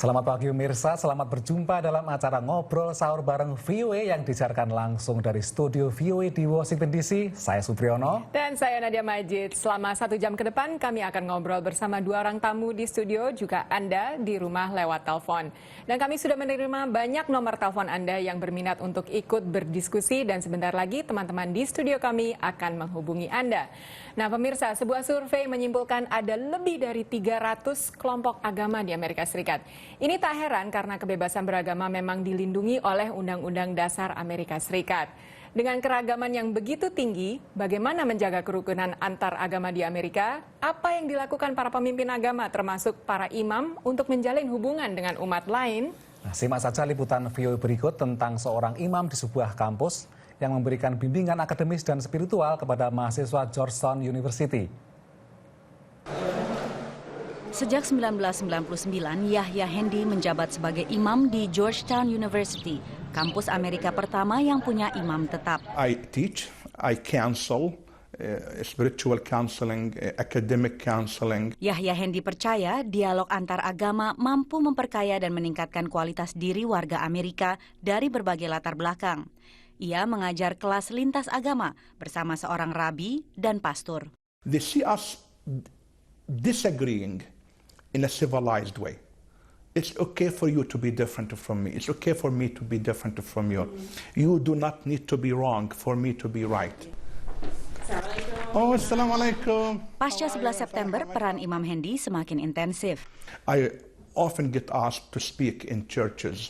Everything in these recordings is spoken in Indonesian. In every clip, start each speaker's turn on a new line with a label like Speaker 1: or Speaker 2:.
Speaker 1: Selamat pagi pemirsa, selamat berjumpa dalam acara Ngobrol Sahur bareng VOA yang disiarkan langsung dari studio VOA di Washington DC. Saya Supriyono.
Speaker 2: Dan saya Nadia Majid. Selama 1 jam ke depan kami akan ngobrol bersama 2 orang tamu di studio, juga Anda di rumah lewat telepon. Dan kami sudah menerima banyak nomor telepon Anda yang berminat untuk ikut berdiskusi dan sebentar lagi teman-teman di studio kami akan menghubungi Anda. Nah pemirsa, sebuah survei menyimpulkan ada lebih dari 300 kelompok agama di Amerika Serikat. Ini tak heran karena kebebasan beragama memang dilindungi oleh Undang-Undang Dasar Amerika Serikat. Dengan keragaman yang begitu tinggi, bagaimana menjaga kerukunan antar agama di Amerika? Apa yang dilakukan para pemimpin agama termasuk para imam untuk menjalin hubungan dengan umat lain?
Speaker 1: Nah, simak saja liputan VOA berikut tentang seorang imam di sebuah kampus yang memberikan bimbingan akademis dan spiritual kepada mahasiswa Georgetown University.
Speaker 3: Sejak 1999, Yahya Hendy menjabat sebagai imam di Georgetown University, kampus Amerika pertama yang punya imam tetap.
Speaker 4: I teach, I counsel, spiritual counseling, academic counseling.
Speaker 3: Yahya Hendy percaya dialog antar agama mampu memperkaya dan meningkatkan kualitas diri warga Amerika dari berbagai latar belakang. Ia mengajar kelas lintas agama bersama seorang rabi dan pastor.
Speaker 4: They see us disagreeing in a civilized way. It's okay for you to be different from me. It's okay for me to be different from you. You do not need to be wrong for me to be right. Oh, assalamualaikum.
Speaker 3: Pasca 11 September, peran Imam Hendy semakin intensif.
Speaker 4: I often get asked to speak in churches,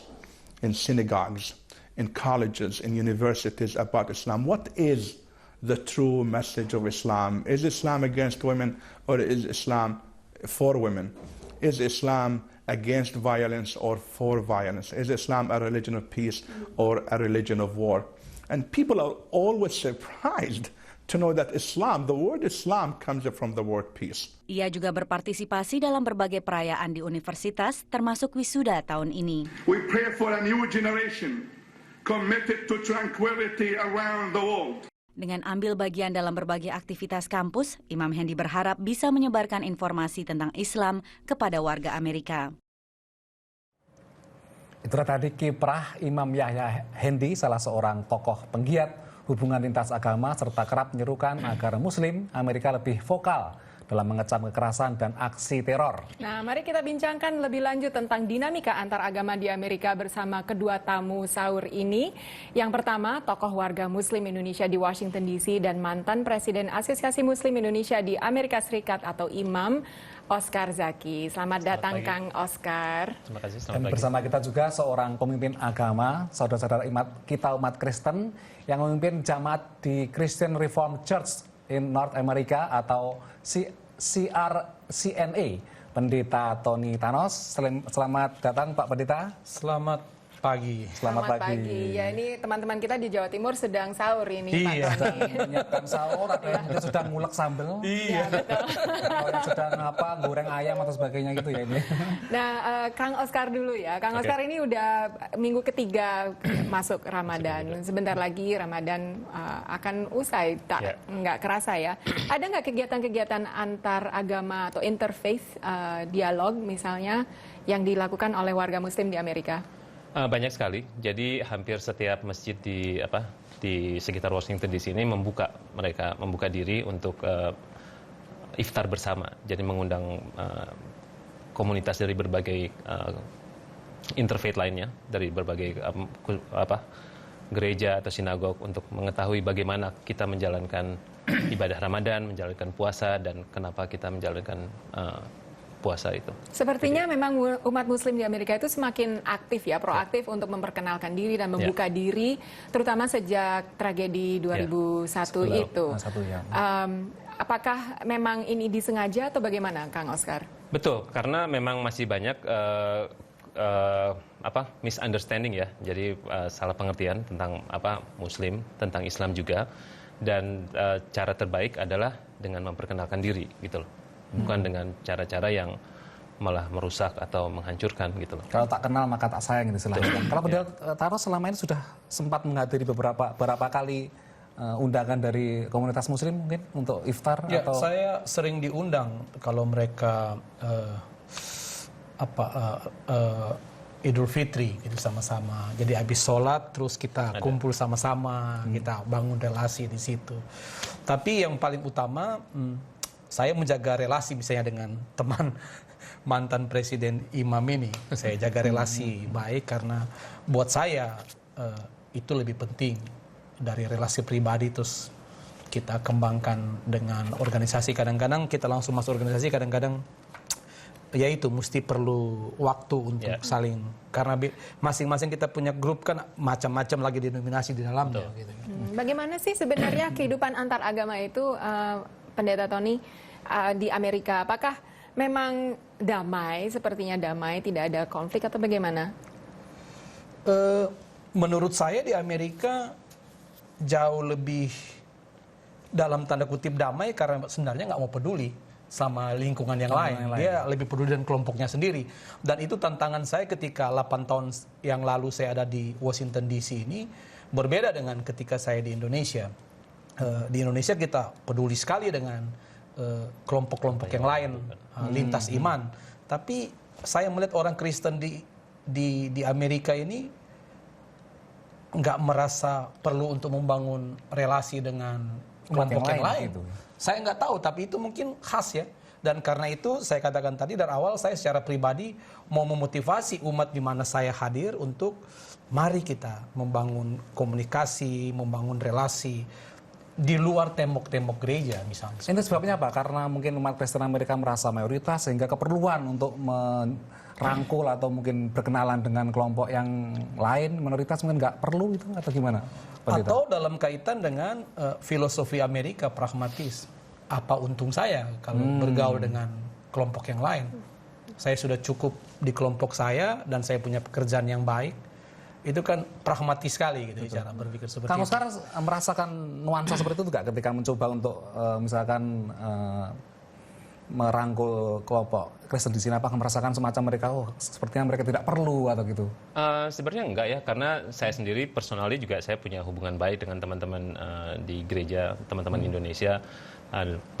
Speaker 4: in synagogues, in colleges, in universities about Islam. What is the true message of Islam? Is Islam against women or is Islam for women? Is Islam against violence or for violence? Is Islam a religion of peace or a religion of war? And people are always surprised to know that Islam, the word Islam comes from the word peace.
Speaker 3: Ia juga berpartisipasi dalam berbagai perayaan di universitas, termasuk wisuda tahun ini.
Speaker 5: We pray for a new generation committed to tranquility around the world.
Speaker 3: Dengan ambil bagian dalam berbagai aktivitas kampus, Imam Hendy berharap bisa menyebarkan informasi tentang Islam kepada warga Amerika.
Speaker 1: Itulah tadi kiprah Imam Yahya Hendy, salah seorang tokoh penggiat hubungan lintas agama serta kerap menyerukan agar Muslim Amerika lebih vokal dalam mengecam kekerasan dan aksi teror.
Speaker 2: Nah, mari kita bincangkan lebih lanjut tentang dinamika antar agama di Amerika bersama kedua tamu sahur ini. Yang pertama, tokoh warga Muslim Indonesia di Washington DC dan mantan Presiden Asosiasi Muslim Indonesia di Amerika Serikat atau Imam Oscar Zaki. Selamat datang Kang Oscar.
Speaker 6: Terima kasih,
Speaker 1: Dan bersama kita juga seorang pemimpin agama, saudara-saudara umat Kristen yang memimpin jamaat di Christian Reformed Church in North America atau CRCNA, Pendeta Tony Thanos. Selamat datang Pak Pendeta.
Speaker 6: Selamat pagi.
Speaker 2: Selamat pagi. Ya, ini teman-teman kita di Jawa Timur sedang sahur ini,
Speaker 6: iya.
Speaker 2: Pak Tony.
Speaker 1: Menyiapkan sahur, ada yang mungkin sedang ngulek sambal.
Speaker 6: Iya,
Speaker 2: betul.
Speaker 1: Atau yang sedang goreng ayam atau sebagainya gitu ya ini.
Speaker 2: Nah, Kang Oscar dulu ya. Kang Oscar ini udah minggu ketiga masuk Ramadan. Sebentar lagi Ramadan akan usai, nggak kerasa ya. Ada nggak kegiatan-kegiatan antar agama atau interfaith dialog misalnya yang dilakukan oleh warga Muslim di Amerika?
Speaker 6: banyak sekali. Jadi hampir setiap masjid di sekitar Washington di sini membuka diri untuk iftar bersama. Jadi mengundang komunitas dari berbagai interfaith lainnya, dari berbagai gereja atau sinagog untuk mengetahui bagaimana kita menjalankan ibadah Ramadan, menjalankan puasa, dan kenapa kita menjalankan puasa itu.
Speaker 2: Sepertinya memang umat Muslim di Amerika itu semakin aktif ya, proaktif untuk memperkenalkan diri dan membuka diri, terutama sejak tragedi 2001 itu. Apakah memang ini disengaja atau bagaimana, Kang Oscar?
Speaker 6: Betul, karena memang masih banyak misunderstanding ya, jadi salah pengertian tentang Muslim, tentang Islam juga, dan cara terbaik adalah dengan memperkenalkan diri gitu loh. Bukan dengan cara-cara yang malah merusak atau menghancurkan gitu loh.
Speaker 1: Kalau tak kenal maka tak sayang gitu istilahnya. Kalau Pendeta Thanos selama ini sudah sempat menghadiri beberapa kali undangan dari komunitas Muslim mungkin untuk iftar
Speaker 7: ya,
Speaker 1: atau?
Speaker 7: Saya sering diundang kalau mereka Idul Fitri gitu sama-sama. Jadi habis sholat terus kita kumpul sama-sama, kita bangun relasi di situ. Tapi yang paling utama saya menjaga relasi misalnya dengan teman mantan Presiden Imam ini. Saya jaga relasi baik karena buat saya itu lebih penting dari relasi pribadi terus kita kembangkan dengan organisasi. Kadang-kadang kita langsung masuk organisasi, kadang-kadang ya itu mesti perlu waktu untuk saling, karena masing-masing kita punya grup kan macam-macam lagi denominasi di dalamnya. Gitu.
Speaker 2: Bagaimana sih sebenarnya kehidupan antar agama itu, Pendeta Tony, di Amerika? Apakah memang damai, sepertinya damai, tidak ada konflik atau bagaimana?
Speaker 7: Menurut saya di Amerika jauh lebih dalam tanda kutip damai karena sebenarnya nggak mau peduli sama lingkungan yang lain. Dia lebih peduli dengan kelompoknya sendiri. Dan itu tantangan saya ketika 8 tahun yang lalu saya ada di Washington DC ini, berbeda dengan ketika saya di Indonesia. Di Indonesia kita peduli sekali dengan kelompok-kelompok yang lain, lintas iman. Tapi saya melihat orang Kristen di Amerika ini nggak merasa perlu untuk membangun relasi dengan kelompok yang lain. Gitu. Saya nggak tahu, tapi itu mungkin khas ya. Dan karena itu saya katakan tadi dari awal, saya secara pribadi mau memotivasi umat di mana saya hadir untuk mari kita membangun komunikasi, membangun relasi di luar tembok-tembok gereja misalnya.
Speaker 1: Itu sebabnya apa? Karena mungkin umat Kristen Amerika merasa mayoritas sehingga keperluan untuk merangkul atau mungkin berkenalan dengan kelompok yang lain, minoritas mungkin nggak perlu itu atau gimana?
Speaker 7: Atau dalam kaitan dengan filosofi Amerika pragmatis. Apa untung saya kalau bergaul dengan kelompok yang lain? Saya sudah cukup di kelompok saya dan saya punya pekerjaan yang baik. Itu kan pragmatis sekali gitu cara berpikir seperti itu.
Speaker 1: Kamu sekarang merasakan nuansa seperti itu nggak ketika mencoba untuk misalkan merangkul kelompok Kristen di sini? Apakah merasakan semacam mereka, sepertinya mereka tidak perlu atau gitu?
Speaker 6: Sebenarnya enggak ya, karena saya sendiri personally juga saya punya hubungan baik dengan teman-teman di gereja, teman-teman Indonesia.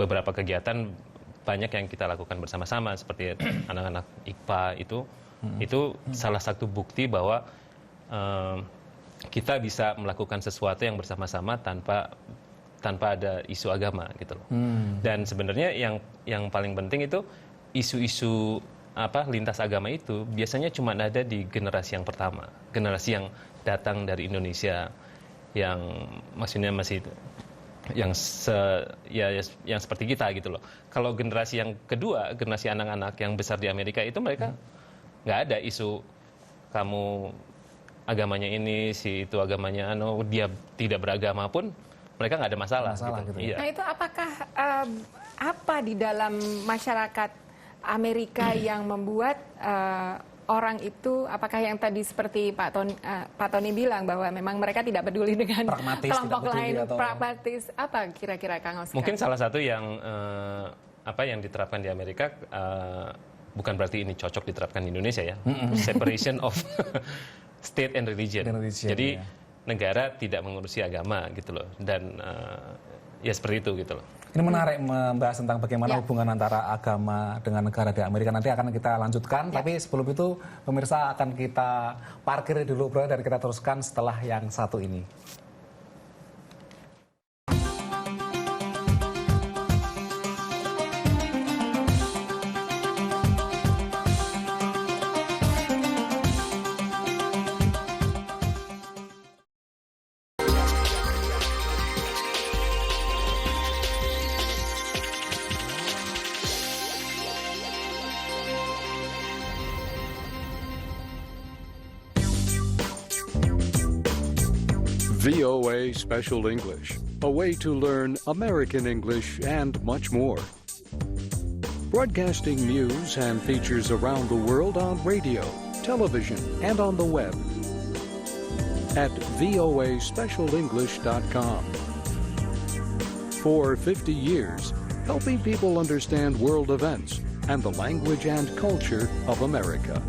Speaker 6: Beberapa kegiatan banyak yang kita lakukan bersama-sama seperti anak-anak IKPA itu salah satu bukti bahwa kita bisa melakukan sesuatu yang bersama-sama tanpa ada isu agama gitu loh. Dan sebenarnya yang paling penting itu isu-isu lintas agama itu biasanya cuma ada di generasi yang pertama, generasi yang datang dari Indonesia, yang maksudnya masih yang seperti kita gitu loh. Kalau generasi yang kedua, generasi anak-anak yang besar di Amerika itu mereka nggak ada isu kamu agamanya ini, si itu agamanya dia tidak beragama pun mereka nggak ada masalah gitu. Iya.
Speaker 2: Nah itu apakah apa di dalam masyarakat Amerika yang membuat orang itu, apakah yang tadi seperti Pak Tony bilang bahwa memang mereka tidak peduli dengan kelompok lain, pragmatis, apa kira-kira Kang Oscar?
Speaker 6: Mungkin salah satu yang yang diterapkan di Amerika, bukan berarti ini cocok diterapkan di Indonesia ya, separation of state and religion. Jadi negara tidak mengurusi agama gitu loh, dan ya seperti itu gitu loh.
Speaker 1: Ini menarik membahas tentang bagaimana hubungan antara agama dengan negara di Amerika. Nanti akan kita lanjutkan, tapi sebelum itu pemirsa akan kita parkir dulu bro, dan kita teruskan setelah yang satu ini.
Speaker 8: VOA Special English, a way to learn American English and much more. Broadcasting news and features around the world on radio, television, and on the web at voaspecialenglish.com. For 50 years, helping people understand world events and the language and culture of America.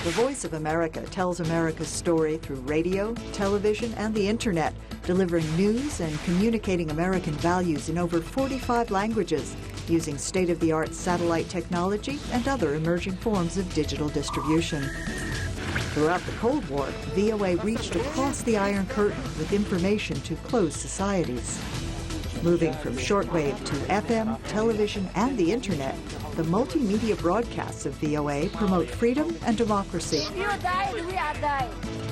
Speaker 8: The
Speaker 9: The Voice of America tells America's story through radio, television, and the internet, delivering news and communicating American values in over 45 languages, using state-of-the-art satellite technology and other emerging forms of digital distribution. Throughout the Cold War, VOA reached across the Iron Curtain with information to closed societies. Moving from shortwave to FM, television, and the internet, the multimedia broadcasts of VOA promote freedom and democracy.
Speaker 10: If you die, we are die.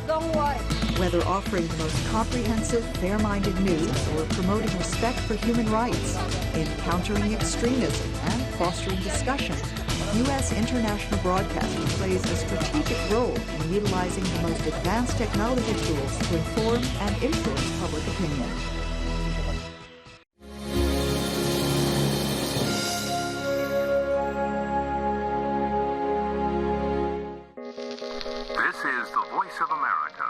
Speaker 10: Don't worry.
Speaker 9: Whether offering the most comprehensive, fair-minded news or promoting respect for human rights, in countering extremism and fostering discussion, U.S. international broadcasting plays a strategic role in utilizing the most advanced technology tools to inform and influence public opinion.
Speaker 11: This is the Voice of America.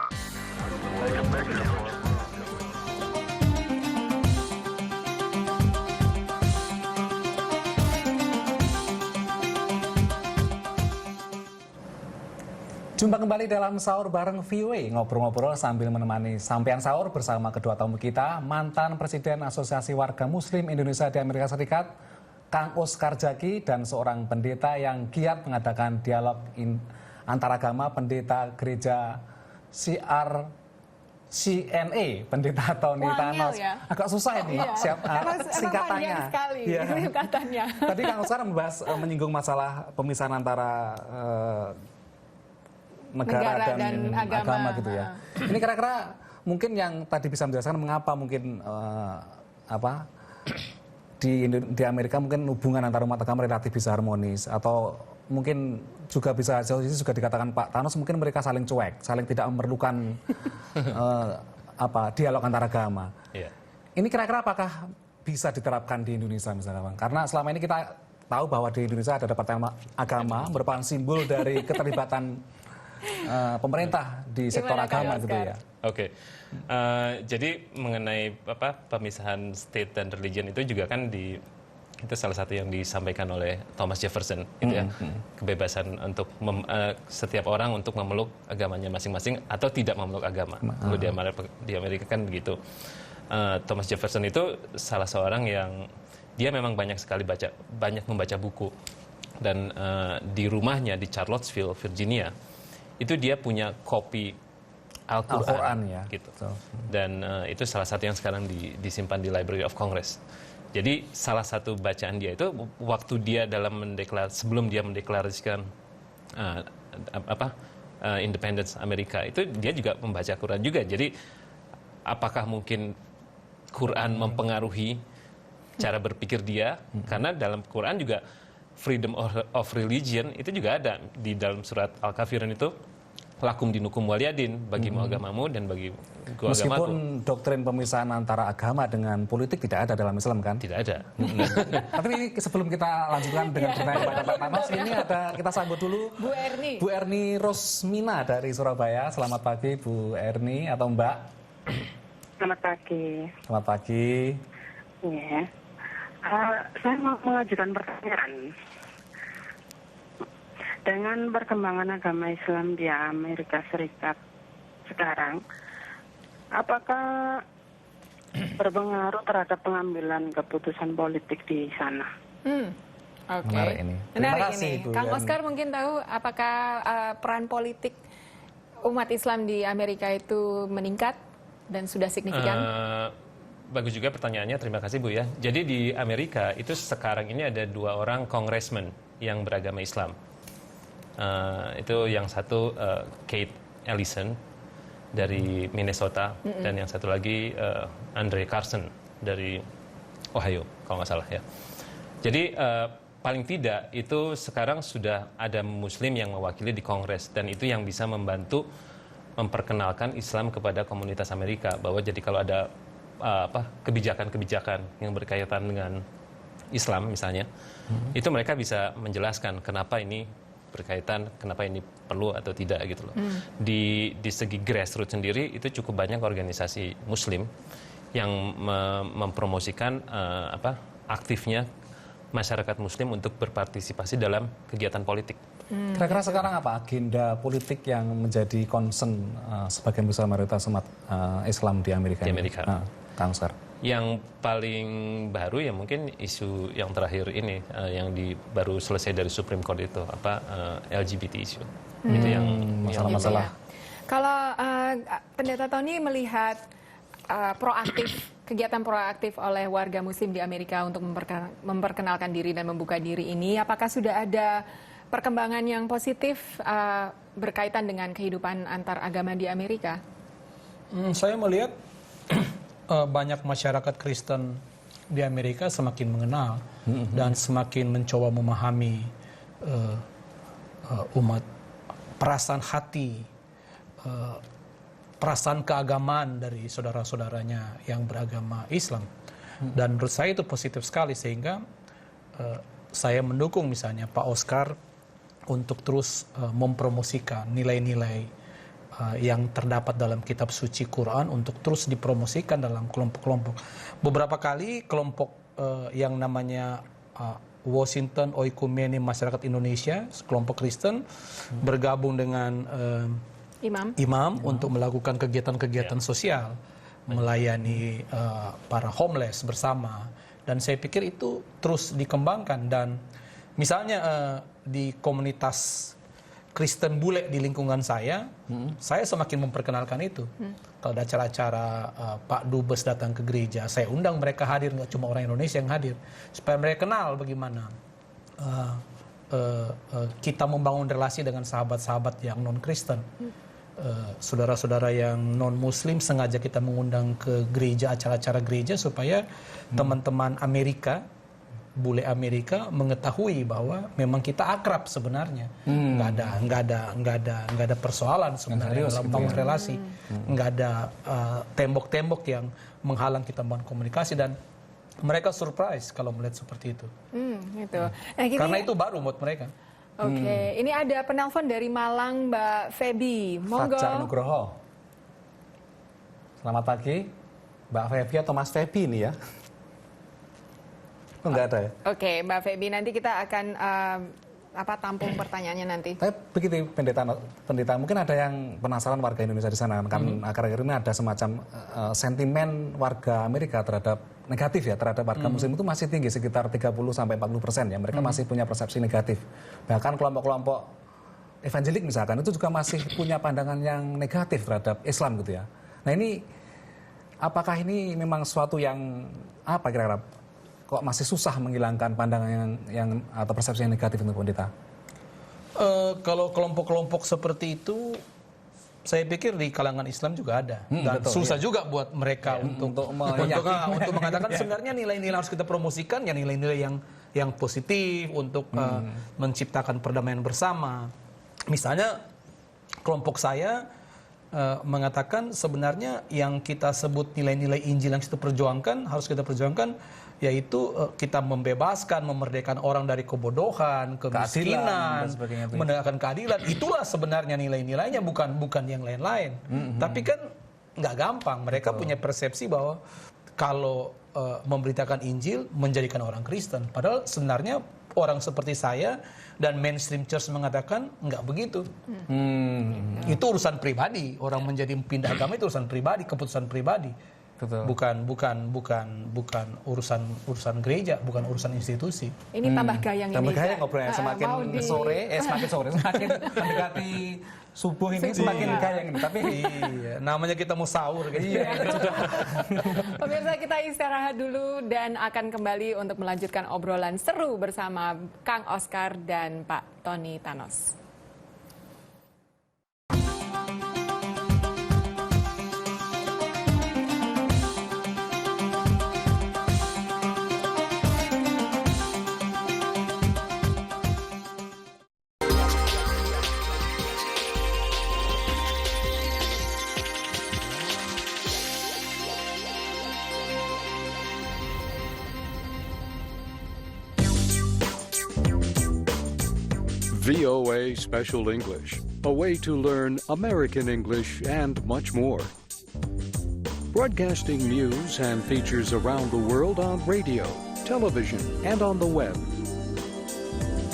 Speaker 1: Jumpa kembali dalam Sahur bareng VOA, ngobrol-ngobrol sambil menemani sampean sahur bersama kedua tamu kita, mantan Presiden Asosiasi Warga Muslim Indonesia di Amerika Serikat, Kang Oscar Jaki, dan seorang pendeta yang giat mengadakan dialog antaragama, pendeta gereja CRCNA, pendeta Tony Thanos.
Speaker 2: Ya?
Speaker 1: Agak susah ini, singkatannya.
Speaker 2: Sekali,
Speaker 1: ya.
Speaker 2: singkatannya.
Speaker 1: Tadi Kang Oscar menyinggung masalah pemisahan antara negara dan agama gitu ya. Ini kira-kira mungkin yang tadi bisa menjelaskan mengapa mungkin di Amerika mungkin hubungan antara umat agama relatif bisa harmonis, atau mungkin juga bisa jauh ini juga dikatakan Pak Thanos mungkin mereka saling cuek, saling tidak memerlukan dialog antar agama.
Speaker 6: Yeah.
Speaker 1: Ini kira-kira apakah bisa diterapkan di Indonesia misalnya Bang? Karena selama ini kita tahu bahwa di Indonesia ada Departemen Agama merupakan simbol dari keterlibatan pemerintah di sektor agama gitu ya.
Speaker 6: Oke. Jadi mengenai pemisahan state dan religion itu juga kan itu salah satu yang disampaikan oleh Thomas Jefferson gitu ya. Kebebasan untuk setiap orang untuk memeluk agamanya masing-masing atau tidak memeluk agama. Kalau di Amerika kan begitu. Thomas Jefferson itu salah seorang yang dia memang banyak membaca buku, dan di rumahnya di Charlottesville, Virginia, itu dia punya kopi Al-Quran
Speaker 1: ya,
Speaker 6: gitu. Dan itu salah satu yang sekarang disimpan di Library of Congress. Jadi salah satu bacaan dia itu waktu dia sebelum dia mendeklarasikan independence Amerika, itu dia juga membaca Quran juga. Jadi apakah mungkin Quran mempengaruhi cara berpikir dia? Karena dalam Quran juga freedom of religion itu juga ada di dalam surat Al-Kafirun itu, lakum dinukum waliyadin, bagimu agamamu dan bagi gua agamaku.
Speaker 1: Meskipun doktrin pemisahan antara agama dengan politik tidak ada dalam Islam kan?
Speaker 6: Tidak ada.
Speaker 1: Tapi ini sebelum kita lanjutkan dengan pertanyaan pada Pak Thanos, ini kita sambut dulu Bu Erni Rosmina dari Surabaya. Selamat pagi Bu Erni atau Mbak.
Speaker 12: Selamat pagi.
Speaker 1: Selamat pagi.
Speaker 12: Iya. Saya mau mengajukan pertanyaan. Dengan perkembangan agama Islam di Amerika Serikat sekarang, apakah berpengaruh terhadap pengambilan keputusan politik di sana?
Speaker 2: Oke.
Speaker 1: Menarik ini.
Speaker 2: Menarik
Speaker 1: kasih,
Speaker 2: ini. Kang Oscar mungkin tahu apakah peran politik umat Islam di Amerika itu meningkat dan sudah signifikan?
Speaker 6: Bagus juga pertanyaannya, terima kasih Bu ya. Jadi di Amerika itu sekarang ini ada 2 orang congressman yang beragama Islam. Itu yang satu Kate Ellison dari Minnesota, dan yang satu lagi Andre Carson dari Ohio kalau nggak salah ya. Jadi paling tidak itu sekarang sudah ada Muslim yang mewakili di Kongres, dan itu yang bisa membantu memperkenalkan Islam kepada komunitas Amerika, bahwa jadi kalau ada kebijakan-kebijakan yang berkaitan dengan Islam misalnya, itu mereka bisa menjelaskan kenapa ini berkaitan, kenapa ini perlu atau tidak gitu loh. Di segi grassroots sendiri itu cukup banyak organisasi Muslim yang mempromosikan aktifnya masyarakat Muslim untuk berpartisipasi dalam kegiatan politik.
Speaker 1: Kira-kira sekarang apa agenda politik yang menjadi concern sebagian besar mayoritas umat Islam di Amerika?
Speaker 6: Di Amerika.
Speaker 1: Kang Oscar.
Speaker 6: Yang paling baru ya mungkin isu yang terakhir ini yang baru selesai dari Supreme Court itu LGBT isu. Itu yang
Speaker 1: masalah-masalah.
Speaker 2: Kalau Pendeta Tony melihat kegiatan proaktif oleh warga Muslim di Amerika untuk memperkenalkan diri dan membuka diri ini, apakah sudah ada perkembangan yang positif berkaitan dengan kehidupan antar agama di Amerika?
Speaker 7: Saya melihat banyak masyarakat Kristen di Amerika semakin mengenal dan semakin mencoba memahami umat, perasaan hati, perasaan keagamaan dari saudara-saudaranya yang beragama Islam. Dan menurut saya itu positif sekali, sehingga saya mendukung misalnya Pak Oscar untuk terus mempromosikan nilai-nilai yang terdapat dalam kitab suci Quran untuk terus dipromosikan dalam kelompok-kelompok. Beberapa kali kelompok yang namanya Washington Oikumene Masyarakat Indonesia, kelompok Kristen, bergabung dengan imam untuk melakukan kegiatan-kegiatan sosial, melayani para homeless bersama. Dan saya pikir itu terus dikembangkan. Dan misalnya di komunitas Kristen bule di lingkungan saya semakin memperkenalkan itu. Kalau ada acara-acara Pak Dubes datang ke gereja, saya undang mereka hadir, nggak cuma orang Indonesia yang hadir, supaya mereka kenal bagaimana kita membangun relasi dengan sahabat-sahabat yang non-Kristen. Saudara-saudara yang non-Muslim sengaja kita mengundang ke gereja, acara-acara gereja, supaya teman-teman Amerika, bule Amerika mengetahui bahwa memang kita akrab sebenarnya, nggak ada persoalan sebenarnya dalam membangun relasi, nggak ada tembok-tembok yang menghalang kita membangun komunikasi, dan mereka surprise kalau melihat seperti itu.
Speaker 2: Gitu.
Speaker 7: Karena itu baru buat mereka.
Speaker 2: Oke, ini ada penelpon dari Malang, Mbak Feby. Monggo.
Speaker 1: Fajar Nugroho. Selamat pagi, Mbak Feby atau Mas Feby ini ya? Enggak ada ya?
Speaker 2: Oke, Mbak Feby, nanti kita akan tampung pertanyaannya nanti.
Speaker 1: Tapi begitu pendeta, mungkin ada yang penasaran warga Indonesia di sana, kan akhir-akhir ini ada semacam sentimen warga Amerika negatif ya terhadap warga Muslim itu masih tinggi, sekitar 30-40% ya. Mereka masih punya persepsi negatif. Bahkan kelompok-kelompok evangelik misalkan itu juga masih punya pandangan yang negatif terhadap Islam gitu ya. Nah ini, apakah ini memang suatu yang kira-kira kok masih susah menghilangkan pandangan yang atau persepsi yang negatif untuk pendeta?
Speaker 7: Kalau kelompok-kelompok seperti itu, saya pikir di kalangan Islam juga ada. Dan betul, susah juga buat mereka untuk mengatakan sebenarnya nilai-nilai harus kita promosikan, ya nilai-nilai yang positif untuk menciptakan perdamaian bersama. Misalnya kelompok saya mengatakan sebenarnya yang kita sebut nilai-nilai Injil yang kita perjuangkan, harus kita perjuangkan, yaitu kita membebaskan, memerdekakan orang dari kebodohan, kemiskinan, menegakkan keadilan. Itulah sebenarnya nilai-nilainya, bukan yang lain-lain. Tapi kan nggak gampang. Mereka punya persepsi bahwa kalau memberitakan Injil menjadikan orang Kristen. Padahal sebenarnya orang seperti saya dan mainstream church mengatakan nggak begitu. Itu urusan pribadi. Orang menjadi pindah agama itu urusan pribadi, keputusan pribadi. Betul. Bukan urusan gereja, bukan urusan institusi.
Speaker 2: Ini tambah gayang ini.
Speaker 1: Tambah gayang ngobrolnya semakin mendekati subuh ini semakin gayang ini. Tapi
Speaker 7: namanya kita mau sahur gitu.
Speaker 2: Pemirsa, kita istirahat dulu dan akan kembali untuk melanjutkan obrolan seru bersama Kang Oscar dan Pak Tony Thanos.
Speaker 8: VOA Special English, a way to learn American English and much more. Broadcasting news and features around the world on radio, television, and on the web.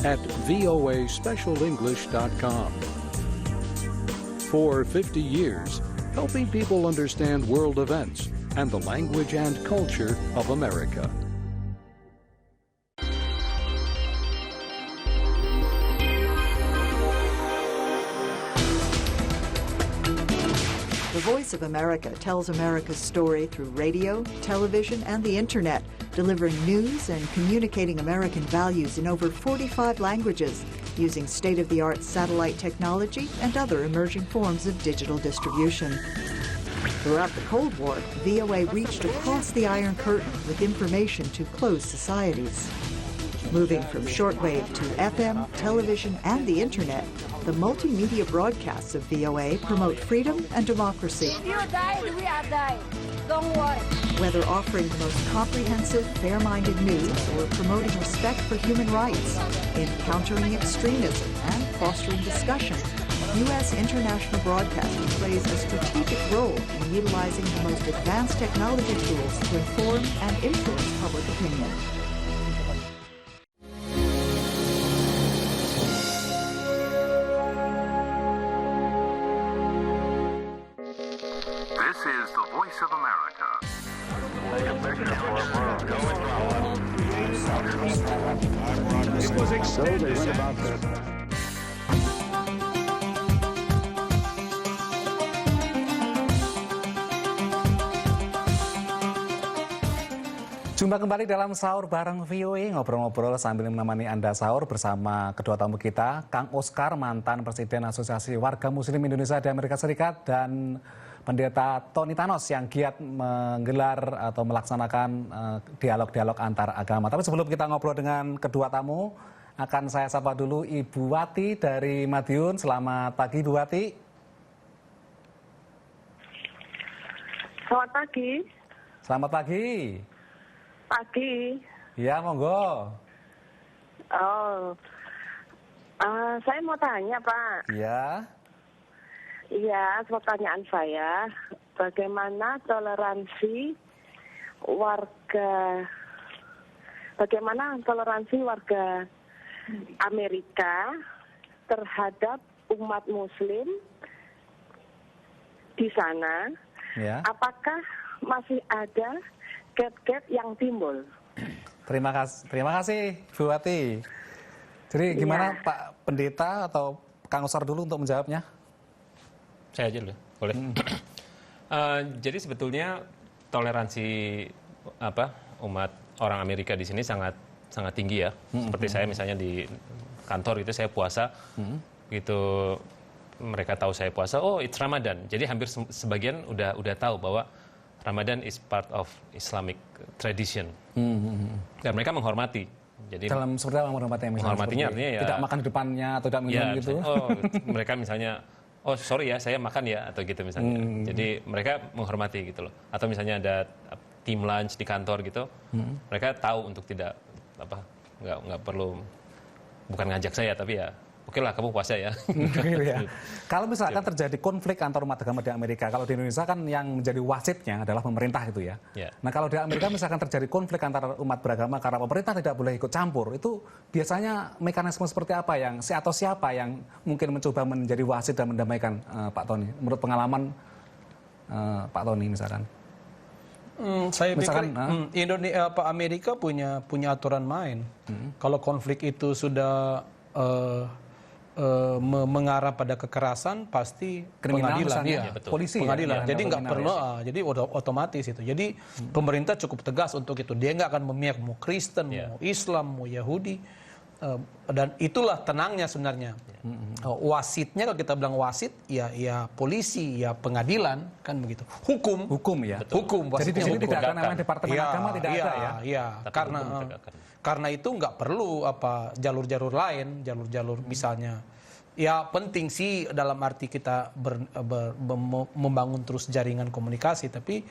Speaker 8: at voaspecialenglish.com. For 50 years, helping people understand world events and the language and culture of America.
Speaker 9: The Voice of America tells America's story through radio, television, and the Internet, delivering news and communicating American values in over 45 languages, using state-of-the-art satellite technology and other emerging forms of digital distribution. Throughout the Cold War, VOA reached across the Iron Curtain with information to closed societies. Moving from shortwave to FM, television, and the Internet, the multimedia broadcasts of VOA promote freedom and democracy.
Speaker 10: If you died, we are died. Don't worry.
Speaker 9: Whether offering the most comprehensive, fair-minded news or promoting respect for human rights, in countering extremism and fostering discussion, U.S. international broadcasting plays a strategic role in utilizing the most advanced technology tools to inform and influence public opinion.
Speaker 11: This is the Voice of America.
Speaker 5: It was extended.
Speaker 1: Jumpa kembali dalam Sahur bareng VOA, ngobrol-ngobrol sambil menemani Anda sahur bersama kedua tamu kita, Kang Oscar, mantan Presiden Asosiasi Warga Muslim Indonesia di Amerika Serikat, dan Pendeta Tony Thanos yang giat menggelar atau melaksanakan dialog-dialog antar agama. Tapi sebelum kita ngobrol dengan kedua tamu, akan saya sapa dulu Ibu Wati dari Madiun. Selamat pagi, Ibu Wati.
Speaker 12: Selamat pagi.
Speaker 1: Selamat pagi.
Speaker 12: Pagi.
Speaker 1: Ya, monggo.
Speaker 12: Saya mau tanya, Pak.
Speaker 1: Ya.
Speaker 12: Iya, pertanyaan saya, bagaimana toleransi warga Amerika terhadap umat Muslim di sana?
Speaker 1: Ya.
Speaker 12: Apakah masih ada gap-gap yang timbul?
Speaker 1: Terima kasih, Bu Wati. Jadi gimana Pak Pendeta atau Kang Oscar dulu untuk menjawabnya?
Speaker 6: Saya aja dulu, boleh. Jadi sebetulnya toleransi umat orang Amerika di sini sangat tinggi ya. Seperti saya misalnya di kantor itu saya puasa, gitu mereka tahu saya puasa. Oh, it's Ramadan. Jadi hampir sebagian udah tahu bahwa Ramadan is part of Islamic tradition. Dan mereka menghormati. Jadi
Speaker 1: dalam seperti apa
Speaker 6: menghormatinya artinya ya
Speaker 1: tidak makan di depannya atau tidak minum gitu.
Speaker 6: Mereka misalnya sorry ya, saya makan ya, atau gitu misalnya. Jadi mereka menghormati gitu loh. Atau misalnya ada team lunch di kantor gitu, mereka tahu untuk tidak nggak perlu, bukan ngajak saya tapi ya oke lah kamu puasa ya.
Speaker 1: Ya. Kalau misalkan terjadi konflik antar umat agama di Amerika, kalau di Indonesia kan yang menjadi wasitnya adalah pemerintah itu ya. Nah kalau di Amerika misalkan terjadi konflik antar umat beragama karena pemerintah tidak boleh ikut campur, itu biasanya mekanisme seperti apa atau siapa yang mungkin mencoba menjadi wasit dan mendamaikan, Pak Tony? Menurut pengalaman Pak Tony misalkan.
Speaker 7: Saya pikir Amerika punya aturan main. Kalau konflik itu sudah mengarah pada kekerasan, pasti pengadilan,
Speaker 1: polisi,
Speaker 7: pengadilan. Jadi nggak perlu, jadi udah otomatis itu. Jadi pemerintah cukup tegas untuk itu. Dia nggak akan memihak mau Kristen, mau Islam, mau Yahudi. Dan itulah tenangnya sebenarnya. Wasitnya, kalau kita bilang wasit, ya polisi, ya pengadilan, kan begitu. Hukum ya. Hukum.
Speaker 1: Jadi di sini tidak akan namanya departemen agama, tidak ada ya.
Speaker 7: Iya, karena itu nggak perlu jalur-jalur lain, jalur-jalur misalnya. Ya penting sih dalam arti kita membangun terus jaringan komunikasi, tapi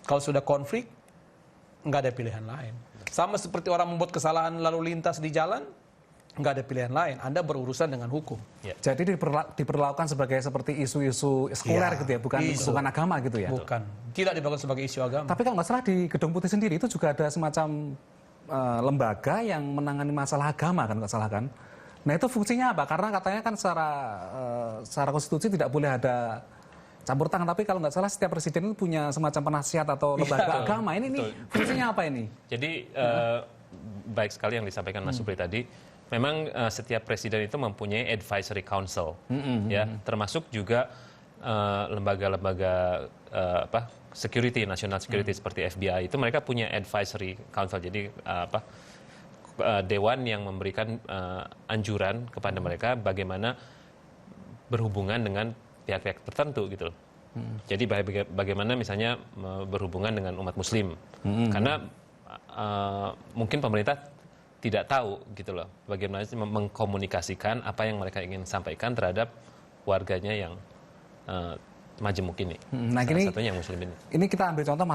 Speaker 7: kalau sudah konflik nggak ada pilihan lain. Sama seperti orang membuat kesalahan lalu lintas di jalan, nggak ada pilihan lain. Anda berurusan dengan hukum.
Speaker 1: Jadi diperlakukan seperti isu-isu sekuler gitu ya, bukan agama gitu ya?
Speaker 7: Bukan, tidak diperlakukan sebagai isu agama.
Speaker 1: Tapi kalau nggak salah di Gedung Putih sendiri itu juga ada semacam lembaga yang menangani masalah agama kan, nggak salah kan? Nah itu fungsinya apa? Karena katanya kan secara konstitusi tidak boleh ada campur tangan, tapi kalau nggak salah setiap presiden itu punya semacam penasihat atau lembaga agama. Ini fungsinya apa ini?
Speaker 6: Jadi baik sekali yang disampaikan Mas Supri tadi. Memang setiap presiden itu mempunyai advisory council, ya, termasuk juga lembaga-lembaga security, national security seperti FBI itu mereka punya advisory council. Jadi dewan yang memberikan anjuran kepada mereka bagaimana berhubungan dengan pihak-pihak tertentu gitu loh. Jadi bagaimana misalnya berhubungan dengan umat Muslim, karena mungkin pemerintah tidak tahu gitu loh bagaimana mengkomunikasikan apa yang mereka ingin sampaikan terhadap warganya yang majemuk ini.
Speaker 1: Nah,
Speaker 6: salah satunya yang Muslim ini.
Speaker 1: Ini kita ambil contoh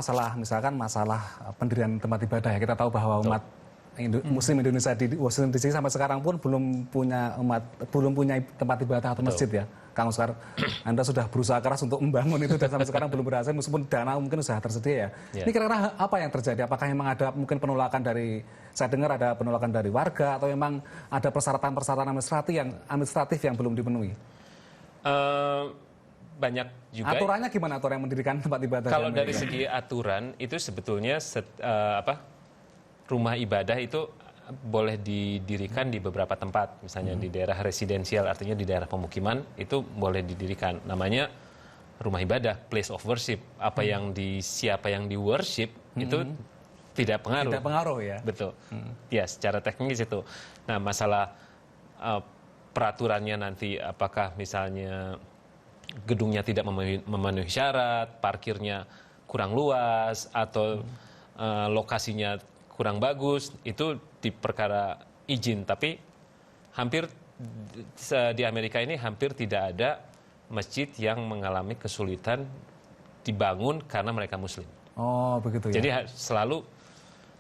Speaker 1: misalkan masalah pendirian tempat ibadah ya. Kita tahu bahwa umat Muslim Indonesia di Washington DC sampai sekarang pun belum punya tempat ibadah atau masjid ya. Kang Oscar, Anda sudah berusaha keras untuk membangun itu dan sampai sekarang belum berhasil meskipun dana mungkin sudah tersedia ya. Ini kira-kira apa yang terjadi? Apakah memang ada mungkin penolakan dari, saya dengar ada penolakan dari warga atau memang ada persyaratan-persyaratan administratif yang belum dipenuhi?
Speaker 6: Banyak juga.
Speaker 1: Aturannya gimana aturan yang mendirikan tempat ibadah?
Speaker 6: Kalau dari segi aturan itu sebetulnya rumah ibadah itu boleh didirikan di beberapa tempat, misalnya di daerah residensial, artinya di daerah pemukiman itu boleh didirikan. Namanya rumah ibadah, place of worship. Siapa yang di worship itu tidak pengaruh.
Speaker 1: Tidak pengaruh ya.
Speaker 6: Betul. Ya, secara teknis itu. Nah, masalah peraturannya nanti apakah misalnya gedungnya tidak memenuhi syarat, parkirnya kurang luas atau lokasinya kurang bagus, itu di perkara izin. Tapi hampir di Amerika ini hampir tidak ada masjid yang mengalami kesulitan dibangun karena mereka Muslim.
Speaker 1: Oh begitu ya.
Speaker 6: Jadi selalu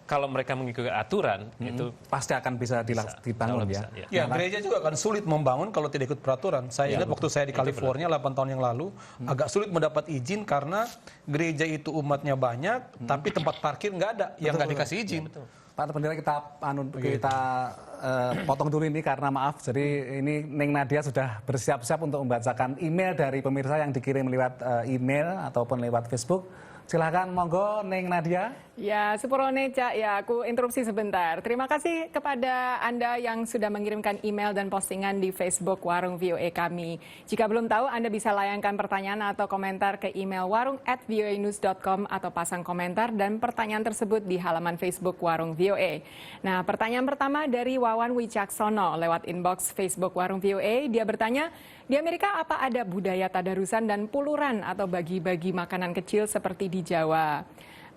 Speaker 6: kalau mereka mengikuti aturan itu
Speaker 1: pasti akan bisa dibangun ya.
Speaker 7: Ya, gereja juga akan sulit membangun kalau tidak ikut peraturan. Saya ingat waktu saya di California 8 tahun yang lalu, agak sulit mendapat izin karena gereja itu umatnya banyak, tapi tempat parkir nggak ada, yang nggak dikasih izin.
Speaker 1: Pak Pendeta, kita potong dulu ini karena maaf. Jadi ini Neng Nadia sudah bersiap-siap untuk membacakan email dari pemirsa yang dikirim lewat email ataupun lewat Facebook. Silakan, monggo Neng Nadia.
Speaker 2: Ya, Sepurone Cak, ya aku interupsi sebentar. Terima kasih kepada Anda yang sudah mengirimkan email dan postingan di Facebook Warung VOA kami. Jika belum tahu, Anda bisa layangkan pertanyaan atau komentar ke email warung@voanews.com atau pasang komentar dan pertanyaan tersebut di halaman Facebook Warung VOA. Nah, pertanyaan pertama dari Wawan Wicaksono lewat inbox Facebook Warung VOA. Dia bertanya, di Amerika apa ada budaya tadarusan dan puluran atau bagi-bagi makanan kecil seperti di Jawa?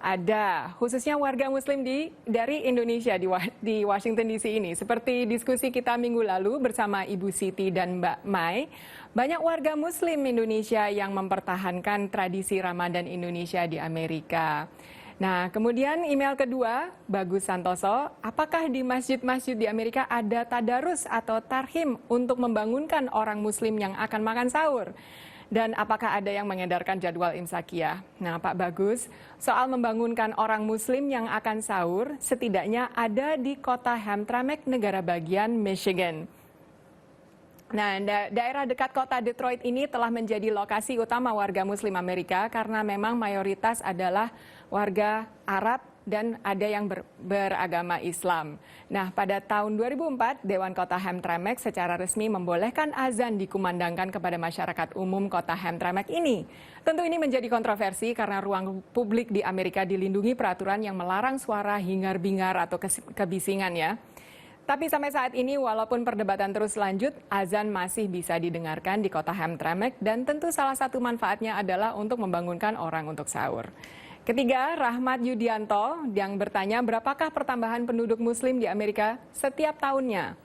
Speaker 2: Ada, khususnya warga Muslim dari Indonesia di Washington DC ini. Seperti diskusi kita minggu lalu bersama Ibu Siti dan Mbak Mai, banyak warga Muslim Indonesia yang mempertahankan tradisi Ramadan Indonesia di Amerika. Nah, kemudian email kedua, Bagus Santoso, apakah di masjid-masjid di Amerika ada tadarus atau tarhim untuk membangunkan orang Muslim yang akan makan sahur? Dan apakah ada yang mengedarkan jadwal imsakiyah? Nah, Pak Bagus, soal membangunkan orang Muslim yang akan sahur, setidaknya ada di kota Hamtramck, negara bagian Michigan. Nah, daerah dekat kota Detroit ini telah menjadi lokasi utama warga Muslim Amerika karena memang mayoritas adalah warga Arab dan ada yang beragama Islam. Nah, pada tahun 2004, Dewan Kota Hamtramck secara resmi membolehkan azan dikumandangkan kepada masyarakat umum kota Hamtramck ini. Tentu ini menjadi kontroversi karena ruang publik di Amerika dilindungi peraturan yang melarang suara hingar-bingar atau kebisingan ya. Tapi sampai saat ini walaupun perdebatan terus lanjut, azan masih bisa didengarkan di kota Hamtramck dan tentu salah satu manfaatnya adalah untuk membangunkan orang untuk sahur. Ketiga, Rahmat Yudianto yang bertanya berapakah pertambahan penduduk Muslim di Amerika setiap tahunnya.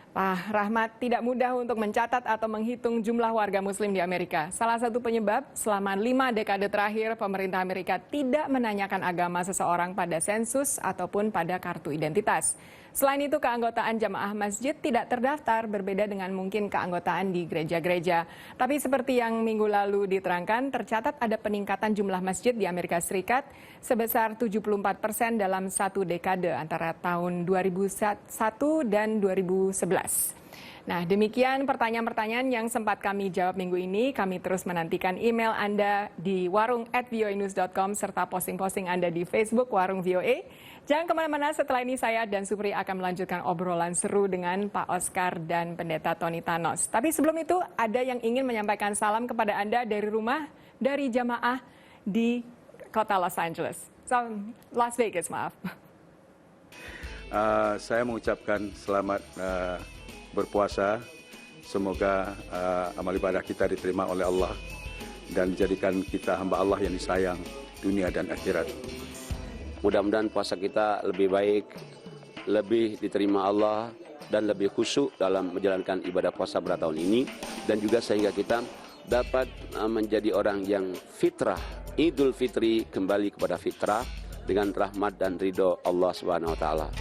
Speaker 2: Pak Rahmat, tidak mudah untuk mencatat atau menghitung jumlah warga Muslim di Amerika. Salah satu penyebab, selama 5 dekade terakhir, pemerintah Amerika tidak menanyakan agama seseorang pada sensus ataupun pada kartu identitas. Selain itu, keanggotaan jamaah masjid tidak terdaftar, berbeda dengan mungkin keanggotaan di gereja-gereja. Tapi seperti yang minggu lalu diterangkan, tercatat ada peningkatan jumlah masjid di Amerika Serikat sebesar 74% dalam 1 dekade antara tahun 2001 dan 2011. Nah, demikian pertanyaan-pertanyaan yang sempat kami jawab minggu ini. Kami terus menantikan email Anda di warung@voanews.com serta posting-posting Anda di Facebook Warung VOA. Jangan kemana-mana, setelah ini saya dan Supri akan melanjutkan obrolan seru dengan Pak Oscar dan Pendeta Tony Thanos. Tapi sebelum itu, ada yang ingin menyampaikan salam kepada Anda dari rumah, dari jamaah di kota Los Angeles. Las Vegas, maaf.
Speaker 13: Saya mengucapkan selamat berpuasa. Semoga amal ibadah kita diterima oleh Allah dan dijadikan kita hamba Allah yang disayang dunia dan akhirat.
Speaker 14: Mudah-mudahan puasa kita lebih baik, lebih diterima Allah, dan lebih khusyuk dalam menjalankan ibadah puasa pada tahun ini. Dan juga sehingga kita dapat menjadi orang yang fitrah, Idul Fitri kembali kepada fitrah dengan rahmat dan ridho Allah Subhanahu wa Ta'ala.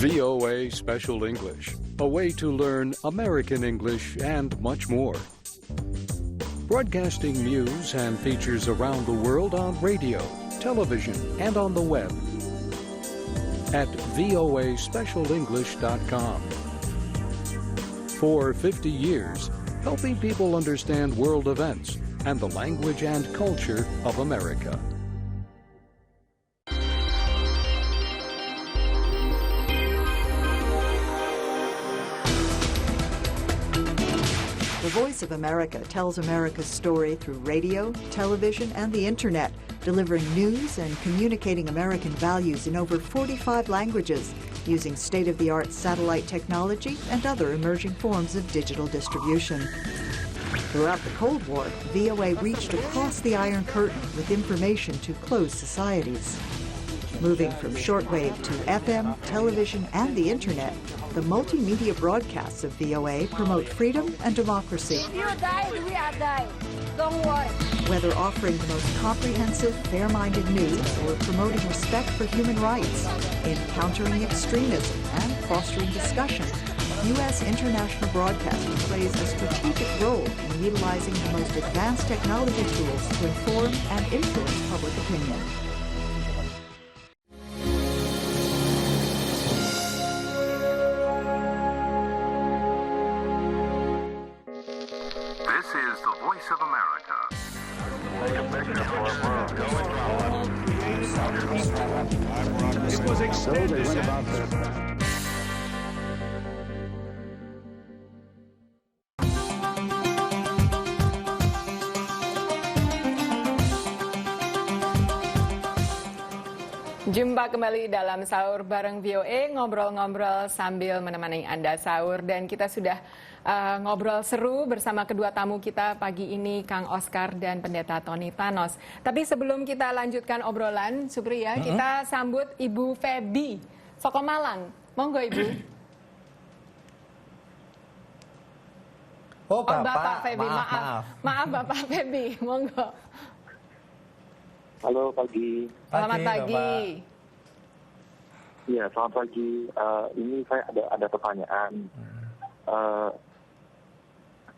Speaker 8: VOA Special English, a way to learn American English and much more. Broadcasting news and features around the world on radio, television, and on the web at voaspecialenglish.com. For 50 years, helping people understand world events and the language and culture of America.
Speaker 9: The Voice of America tells America's story through radio, television, and the internet, delivering news and communicating American values in over 45 languages, using state-of-the-art satellite technology and other emerging forms of digital distribution. Throughout the Cold War, VOA reached across the Iron Curtain with information to closed societies. Moving from shortwave to FM, television, and the internet, the multimedia broadcasts of VOA promote freedom and democracy.
Speaker 10: If you die, we are die. Don't worry.
Speaker 9: Whether offering the most comprehensive, fair-minded news or promoting respect for human rights, in countering extremism and fostering discussion, U.S. international broadcasting plays a strategic role in utilizing the most advanced technology tools to inform and influence public opinion.
Speaker 11: This is the Voice of America.
Speaker 5: It was extended.
Speaker 2: Jumpa kembali dalam Sahur bareng VOA, ngobrol-ngobrol sambil menemani Anda sahur. Dan kita sudah ngobrol seru bersama kedua tamu kita pagi ini, Kang Oscar dan Pendeta Tony Thanos. Tapi sebelum kita lanjutkan obrolan, Supri ya, kita sambut Ibu Feby, Sokomalang. Monggo Ibu.
Speaker 1: Oh,
Speaker 2: Bapak Feby, maaf. Maaf Bapak Feby, monggo.
Speaker 15: Halo, pagi.
Speaker 2: Selamat pagi.
Speaker 15: Iya, selamat pagi. Ini saya ada pertanyaan.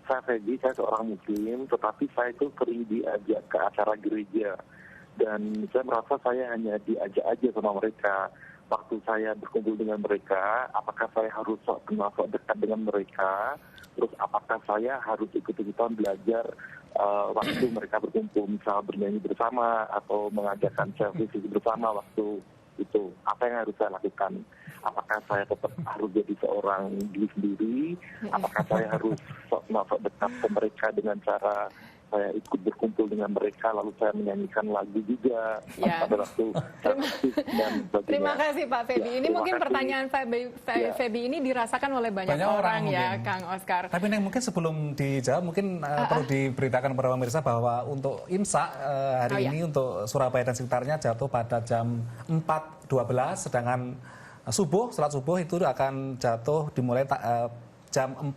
Speaker 15: Saya Feby, saya seorang Muslim, tetapi saya itu sering diajak ke acara gereja. Dan saya merasa saya hanya diajak aja sama mereka. Waktu saya berkumpul dengan mereka, apakah saya harus sok kenal, sok dekat dengan mereka? Terus apakah saya harus ikut-ikutan belajar waktu mereka berkumpul, misal bernyanyi bersama atau mengadakan selfie bersama waktu itu? Apa yang harus saya lakukan? Apakah saya tetap harus jadi seorang diri sendiri? Apakah saya harus sok dekat ke mereka dengan cara saya ikut berkumpul dengan mereka, lalu saya menyanyikan lagu juga pada waktu dan sebagainya.
Speaker 2: Terima kasih Pak Feby.
Speaker 15: Ya,
Speaker 2: ini mungkin
Speaker 15: kasih.
Speaker 2: pertanyaan Feby ini dirasakan oleh banyak orang ya,
Speaker 1: mungkin.
Speaker 2: Kang Oscar.
Speaker 1: Tapi Neng, mungkin sebelum dijawab, mungkin perlu diberitakan kepada pemirsa bahwa untuk imsak hari ini untuk Surabaya dan sekitarnya jatuh pada jam 4.12, sedangkan salat subuh itu akan jatuh dimulai jam 4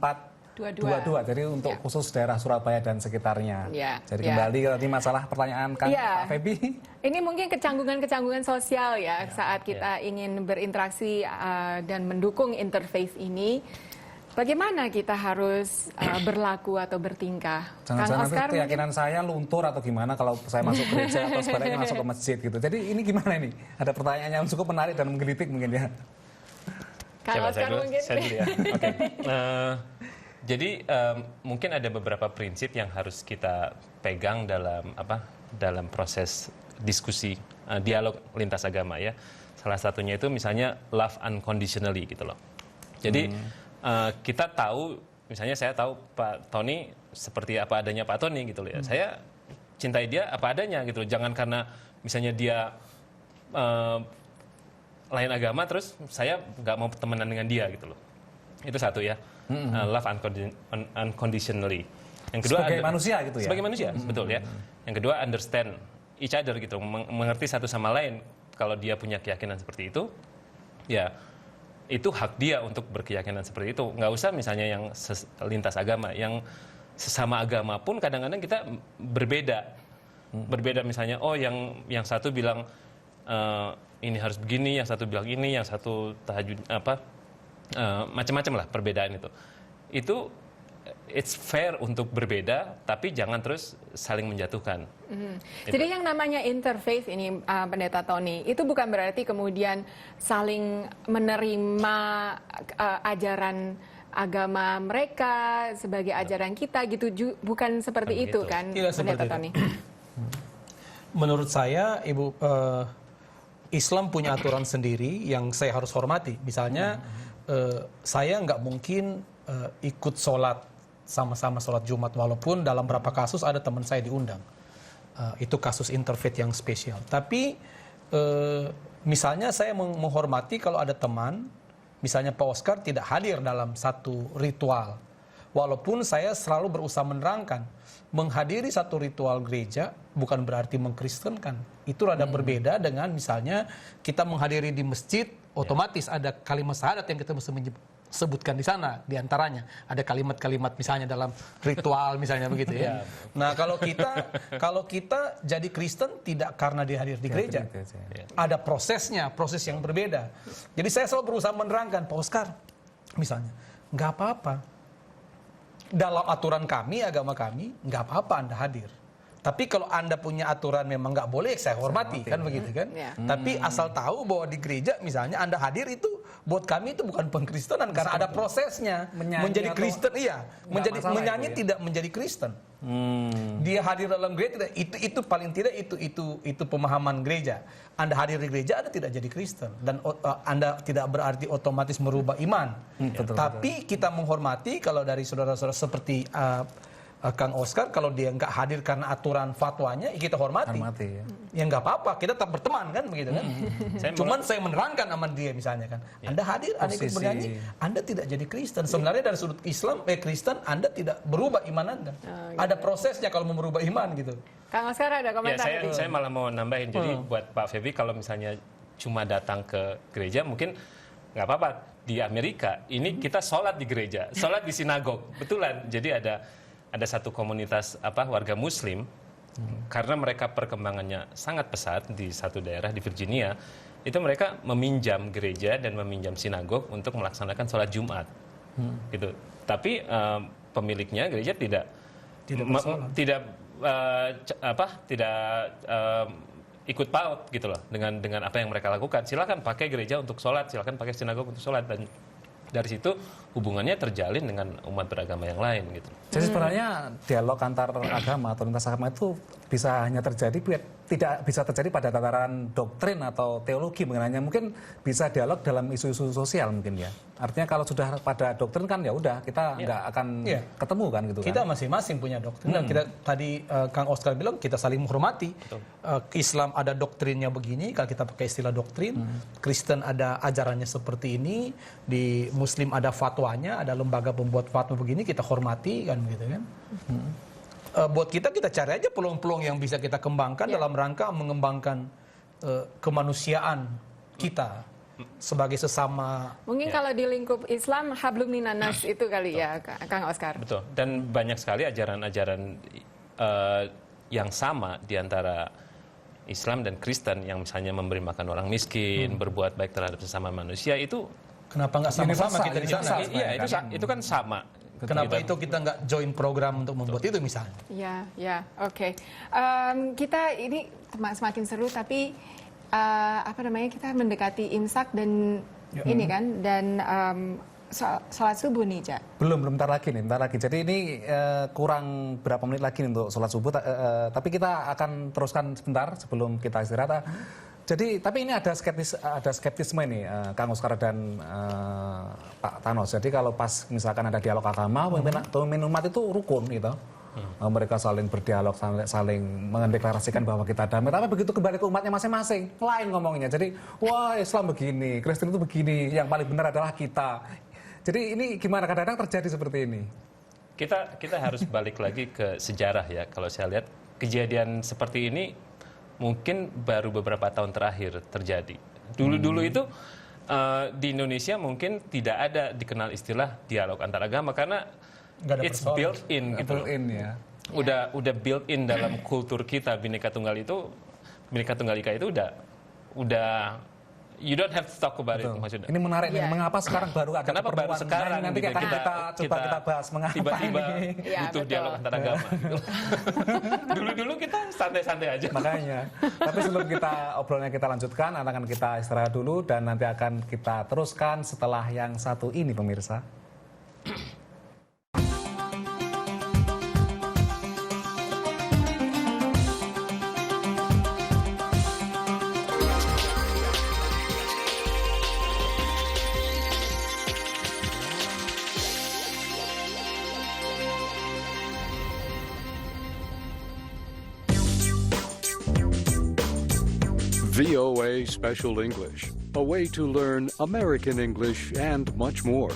Speaker 1: Dua-dua. Jadi untuk khusus daerah Surabaya dan sekitarnya.
Speaker 2: Ya,
Speaker 1: Jadi kembali ke tadi masalah pertanyaan kan Pak Feby.
Speaker 2: Ini mungkin kecanggungan-kecanggungan sosial ya saat kita ingin berinteraksi dan mendukung interfaith ini. Bagaimana kita harus berlaku atau bertingkah?
Speaker 1: Jangan-jangan itu keyakinan saya luntur atau gimana kalau saya masuk gereja atau sebaliknya masuk ke masjid gitu. Jadi ini gimana ini? Ada pertanyaan yang cukup menarik dan menggelitik mungkin ya.
Speaker 2: Kalau
Speaker 6: saya dulu ya. Oke. Jadi mungkin ada beberapa prinsip yang harus kita pegang dalam proses diskusi dialog lintas agama ya. Salah satunya itu misalnya love unconditionally gitu loh. Jadi kita tahu, misalnya saya tahu Pak Tony seperti apa adanya Pak Tony gitu loh ya. Saya cintai dia apa adanya gitu loh. Jangan karena misalnya dia lain agama terus saya nggak mau temenan dengan dia gitu loh. Itu satu ya. Love unconditionally. Yang kedua
Speaker 1: sebagai manusia gitu ya.
Speaker 6: Sebagai manusia, betul ya. Yang kedua understand each other gitu, mengerti satu sama lain. Kalau dia punya keyakinan seperti itu, ya itu hak dia untuk berkeyakinan seperti itu. Nggak usah misalnya yang lintas agama, yang sesama agama pun kadang-kadang kita berbeda. Berbeda misalnya, yang satu bilang ini harus begini, yang satu bilang ini, yang satu tahajud macam-macam lah perbedaan itu. Itu it's fair untuk berbeda, tapi jangan terus saling menjatuhkan.
Speaker 2: Jadi yang namanya interfaith ini, Pendeta Tony, itu bukan berarti kemudian saling menerima ajaran agama mereka sebagai ajaran kita gitu, bukan seperti itu kan, Pendeta Tony?
Speaker 7: Menurut saya, Ibu, Islam punya aturan sendiri yang saya harus hormati. Misalnya, saya nggak mungkin ikut sholat sama-sama sholat Jumat walaupun dalam beberapa kasus ada teman saya diundang. Itu kasus interfaith yang spesial. Tapi misalnya saya menghormati kalau ada teman, misalnya Pak Oscar tidak hadir dalam satu ritual. Walaupun saya selalu berusaha menerangkan, menghadiri satu ritual gereja bukan berarti mengkristenkan. Itu rada berbeda dengan misalnya kita menghadiri di masjid, otomatis ada kalimat syahadat yang kita mesti sebutkan di sana, di antaranya ada kalimat-kalimat misalnya dalam ritual misalnya begitu ya. Nah, kalau kita jadi Kristen tidak karena dia hadir di gereja. Ada prosesnya, proses yang berbeda. Jadi saya selalu berusaha menerangkan, Pak Oscar, misalnya, nggak apa-apa. Dalam aturan kami, agama kami, nggak apa-apa Anda hadir. Tapi kalau Anda punya aturan memang nggak boleh, saya hormati kan begitu kan. Tapi asal tahu bahwa di gereja misalnya Anda hadir itu buat kami itu bukan pengkristenan karena ada prosesnya. Menjadi Kristen, menyanyi tidak menjadi Kristen. Dia hadir dalam gereja itu paling tidak itu pemahaman gereja. Anda hadir di gereja Anda tidak jadi Kristen dan Anda tidak berarti otomatis merubah iman. Tapi kita menghormati kalau dari saudara-saudara seperti Kang Oscar, kalau dia nggak hadir karena aturan fatwanya, kita hormati. Ya nggak apa-apa, kita tetap berteman kan begitu kan. Cuman saya menerangkan sama dia misalnya kan, Anda hadir, Anda ikut bernyanyi, Anda tidak jadi Kristen. Sebenarnya dari sudut Islam, Kristen, Anda tidak berubah iman Anda. Ada prosesnya kalau mau merubah iman gitu.
Speaker 2: Kang Oscar ada komentar?
Speaker 6: Ya, saya malah mau nambahin. Jadi buat Pak Feby, kalau misalnya cuma datang ke gereja, mungkin nggak apa-apa. Di Amerika, ini kita sholat di gereja, sholat di sinagog. Betulan, jadi ada satu komunitas warga Muslim karena mereka perkembangannya sangat pesat di satu daerah di Virginia, itu mereka meminjam gereja dan meminjam sinagog untuk melaksanakan sholat Jumat, gitu. Tapi pemiliknya gereja tidak ikut paut gitu loh dengan apa yang mereka lakukan. Silakan pakai gereja untuk sholat, silakan pakai sinagog untuk sholat, dan dari situ hubungannya terjalin dengan umat beragama yang lain gitu.
Speaker 1: Jadi sebenarnya dialog antar agama atau lintas agama itu bisa hanya terjadi, tidak bisa terjadi pada tataran doktrin atau teologi mengenainya. Mungkin bisa dialog dalam isu-isu sosial mungkin ya. Artinya kalau sudah pada doktrin kan ya udah kita nggak akan ketemu kan gitu kan.
Speaker 7: Kita masing-masing punya doktrin. Dan kita tadi Kang Oscar bilang kita saling menghormati. Islam ada doktrinnya begini, kalau kita pakai istilah doktrin. Kristen ada ajarannya seperti ini, di Muslim ada fatwanya, ada lembaga pembuat fatwa begini, kita hormati kan begitu kan. Buat kita cari aja peluang-peluang yang bisa kita kembangkan dalam rangka mengembangkan kemanusiaan kita. sebagai sesama.
Speaker 2: Mungkin kalau di lingkup Islam hablum minanas itu kali ya, Kang Oscar.
Speaker 6: Betul. Dan banyak sekali ajaran-ajaran yang sama di antara Islam dan Kristen, yang misalnya memberi makan orang miskin, berbuat baik terhadap sesama manusia, itu
Speaker 7: kenapa nggak sama-sama kita di sana?
Speaker 6: Iya, itu kan sama.
Speaker 7: Kenapa itu kita nggak join program untuk membuat itu misalnya?
Speaker 2: Ya, oke. Kita ini semakin seru, tapi kita mendekati imsak dan ini kan, dan sholat subuh nih, Cak.
Speaker 1: Belum bentar lagi. Jadi ini kurang berapa menit lagi nih untuk sholat subuh, tapi kita akan teruskan sebentar sebelum kita istirahat. Jadi, tapi ini ada skeptisme ini, Kang Oscar dan Pak Thanos. Jadi kalau pas misalkan ada dialog agama, pemimpin umat itu rukun gitu. Mereka saling berdialog, saling mendeklarasikan bahwa kita damai. Tapi begitu kembali ke umatnya masing-masing, lain ngomongnya. Jadi, wah Islam begini, Kristen itu begini, yang paling benar adalah kita. Jadi ini gimana, kadang-kadang terjadi seperti ini?
Speaker 6: Kita harus balik lagi ke sejarah ya. Kalau saya lihat kejadian seperti ini mungkin baru beberapa tahun terakhir terjadi. Dulu-dulu itu di Indonesia mungkin tidak ada dikenal istilah dialog antar agama karena it's built in gitu.
Speaker 1: Ya.
Speaker 6: Udah built in dalam kultur kita. Bhinneka Tunggal Ika itu udah you don't have to talk about it maksudnya.
Speaker 1: Ini menarik nih, mengapa sekarang baru ada
Speaker 6: Kenapa baru sekarang
Speaker 1: nanti
Speaker 6: gitu,
Speaker 1: kita bahas mengapa
Speaker 6: tiba-tiba
Speaker 1: ini.
Speaker 6: butuh dialog antar agama gitu. Dulu-dulu kita santai-santai aja.
Speaker 1: Makanya. Tapi sebelum obrolannya kita lanjutkan, akan kita istirahat dulu dan nanti akan kita teruskan setelah yang satu ini, pemirsa.
Speaker 8: VOA Special English, a way to learn American English and much more.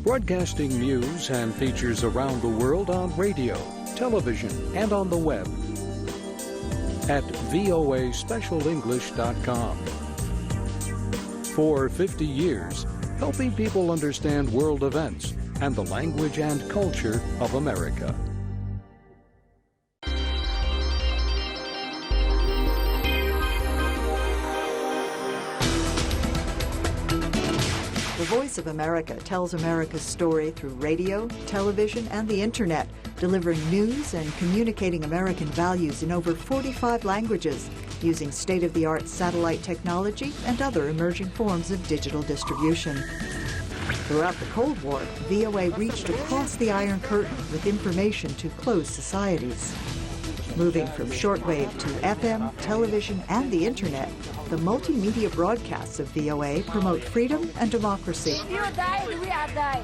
Speaker 8: Broadcasting news and features around the world on radio, television, and on the web at voaspecialenglish.com. For 50 years, helping people understand world events and the language and culture of America.
Speaker 9: The Voice of America tells America's story through radio, television, and the Internet, delivering news and communicating American values in over 45 languages, using state-of-the-art satellite technology and other emerging forms of digital distribution. Throughout the Cold War, VOA reached across the Iron Curtain with information to closed societies. Moving from shortwave to FM, television, and the Internet, the multimedia broadcasts of VOA promote freedom and democracy.
Speaker 10: If you die, we are die.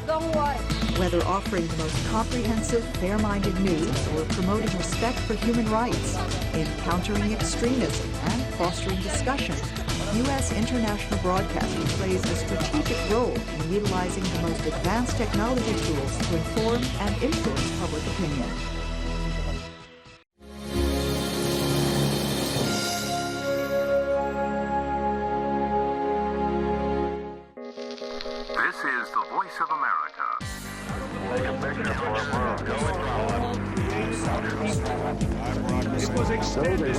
Speaker 10: Don't worry.
Speaker 9: Whether offering the most comprehensive, fair-minded news or promoting respect for human rights, in countering extremism and fostering discussion, U.S. international broadcasting plays a strategic role in utilizing the most advanced technology tools to inform and influence public opinion.
Speaker 11: This is the Voice of America.
Speaker 5: It was extended.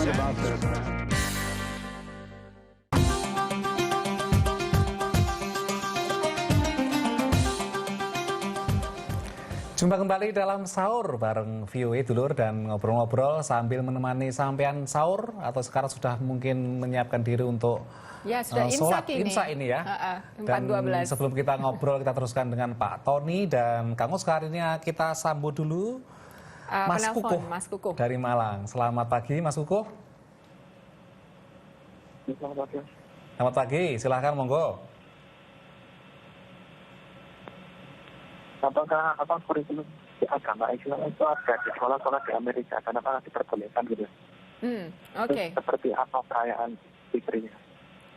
Speaker 1: Jumpa kembali dalam sahur bareng VOA dulur dan ngobrol-ngobrol sambil menemani sampean sahur atau sekarang sudah mungkin menyiapkan diri untuk
Speaker 2: sudah
Speaker 1: sholat
Speaker 2: imsak
Speaker 1: ini ya.
Speaker 2: 4.12.
Speaker 1: Dan sebelum kita ngobrol kita teruskan dengan Pak Tony dan Kang Oscar. Ini kita sambut dulu Mas Kukuh dari Malang. Selamat pagi Mas Kukuh. Selamat pagi, silahkan monggo.
Speaker 15: Apakah kurikulum di agama Islam itu ada di sekolah-sekolah di Amerika? Kenapa diperbolehkan gitu?
Speaker 2: Oke.
Speaker 15: Seperti apa perayaan fitrinya?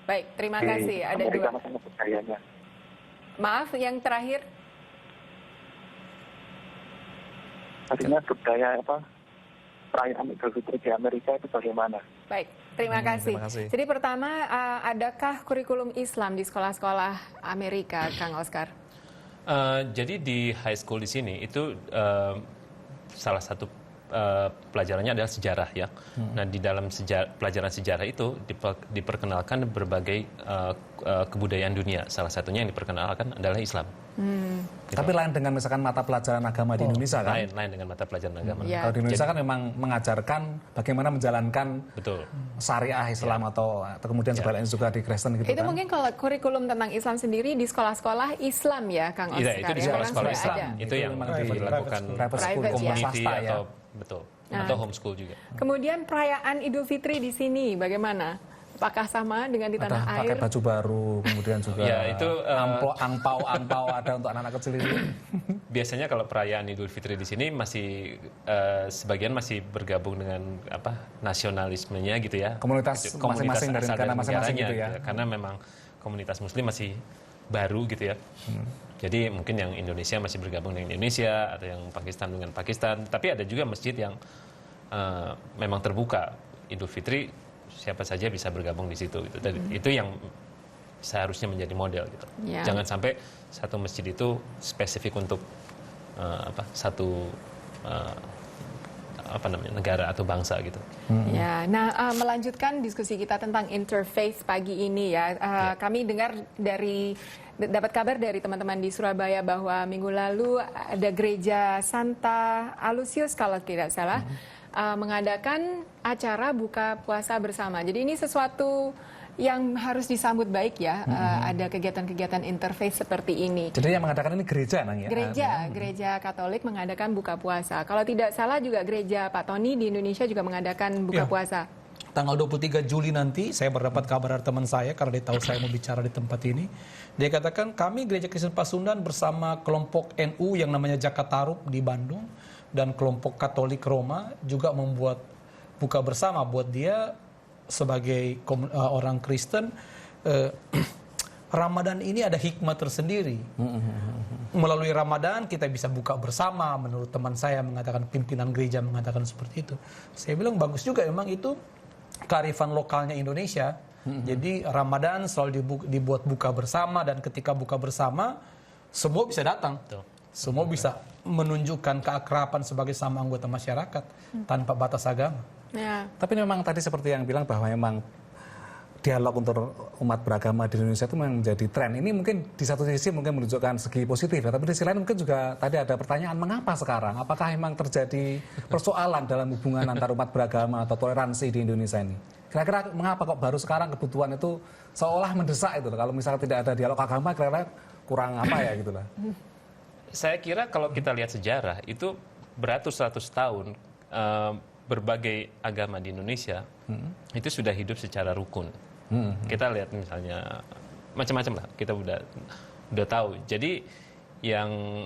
Speaker 2: Baik, terima kasih. Ada dua. Maaf, yang terakhir.
Speaker 15: Artinya budaya perayaan Idul Fitri di Amerika itu bagaimana?
Speaker 2: Baik, terima kasih. Jadi pertama, adakah kurikulum Islam di sekolah-sekolah Amerika, Kang Oscar?
Speaker 6: Jadi di high school di sini itu salah satu pelajarannya adalah sejarah ya. Nah di dalam pelajaran sejarah itu diperkenalkan berbagai kebudayaan dunia. Salah satunya yang diperkenalkan adalah Islam.
Speaker 1: Gitu. Tapi lain dengan misalkan mata pelajaran agama di Indonesia kan?
Speaker 6: Lain dengan mata pelajaran agama.
Speaker 1: Kalau di Indonesia kan memang mengajarkan bagaimana menjalankan syariah Islam atau kemudian sebaliknya juga di Kristen gitu
Speaker 2: itu
Speaker 1: kan?
Speaker 2: Mungkin kalau kurikulum tentang Islam sendiri di sekolah-sekolah Islam ya, Kang Oscar.
Speaker 6: Itu di sekolah-sekolah Islam. Itu yang dilakukan community atau atau homeschool juga.
Speaker 2: Kemudian perayaan Idul Fitri di sini bagaimana? Apakah sama dengan di tanah air?
Speaker 1: Pakai baju baru, kemudian juga
Speaker 6: ya, itu
Speaker 1: angpau ada untuk anak-anak kecil itu.
Speaker 6: Biasanya kalau perayaan Idul Fitri di sini masih sebagian masih bergabung dengan nasionalismenya gitu ya.
Speaker 1: Komunitas masing-masing dari negara masing-masing gitu ya.
Speaker 6: Karena memang komunitas Muslim masih baru gitu ya. Jadi mungkin yang Indonesia masih bergabung dengan Indonesia atau yang Pakistan dengan Pakistan. Tapi ada juga masjid yang memang terbuka Idul Fitri. Siapa saja bisa bergabung di situ gitu. Dan itu yang seharusnya menjadi model gitu. Jangan sampai satu masjid itu spesifik untuk satu negara atau bangsa gitu.
Speaker 2: Ya, nah melanjutkan diskusi kita tentang interfaith pagi ini ya. Kami dapat kabar dari teman-teman di Surabaya bahwa minggu lalu ada gereja Santa Alusius kalau tidak salah. Mengadakan acara buka puasa bersama. Jadi ini sesuatu yang harus disambut baik ya. Ada kegiatan-kegiatan interfaith seperti ini.
Speaker 1: Jadi yang mengadakan ini gereja, Nang ya?
Speaker 2: Gereja Katolik mengadakan buka puasa. Kalau tidak salah juga gereja Pak Tony di Indonesia juga mengadakan buka puasa.
Speaker 7: Tanggal 23 Juli nanti saya mendapat kabar dari teman saya karena dia tahu saya mau bicara di tempat ini. Dia katakan kami Gereja Kristen Pasundan bersama kelompok NU yang namanya Jakatarup di Bandung dan kelompok Katolik Roma juga membuat buka bersama buat dia sebagai orang Kristen. Ramadan ini ada hikmah tersendiri. Melalui Ramadan kita bisa buka bersama. Menurut teman saya mengatakan, pimpinan gereja mengatakan seperti itu. Saya bilang bagus juga, memang itu kearifan lokalnya Indonesia. Jadi Ramadan selalu dibuat buka bersama, dan ketika buka bersama semua bisa datang. Semua bisa menunjukkan keakraban sebagai sama anggota masyarakat tanpa batas agama.
Speaker 2: Ya.
Speaker 1: Tapi memang tadi seperti yang bilang bahwa memang dialog untuk umat beragama di Indonesia itu memang menjadi tren. Ini mungkin di satu sisi mungkin menunjukkan segi positif ya, tapi di sisi lain mungkin juga tadi ada pertanyaan mengapa sekarang? Apakah memang terjadi persoalan dalam hubungan antar umat beragama atau toleransi di Indonesia ini? Kira-kira mengapa kok baru sekarang kebutuhan itu seolah mendesak itu? Kalau misalnya tidak ada dialog agama, kira-kira kurang apa ya gitu lah.
Speaker 6: Saya kira kalau kita lihat sejarah itu beratus-ratus tahun berbagai agama di Indonesia itu sudah hidup secara rukun. Kita lihat misalnya macam-macam lah, kita udah tahu. Jadi yang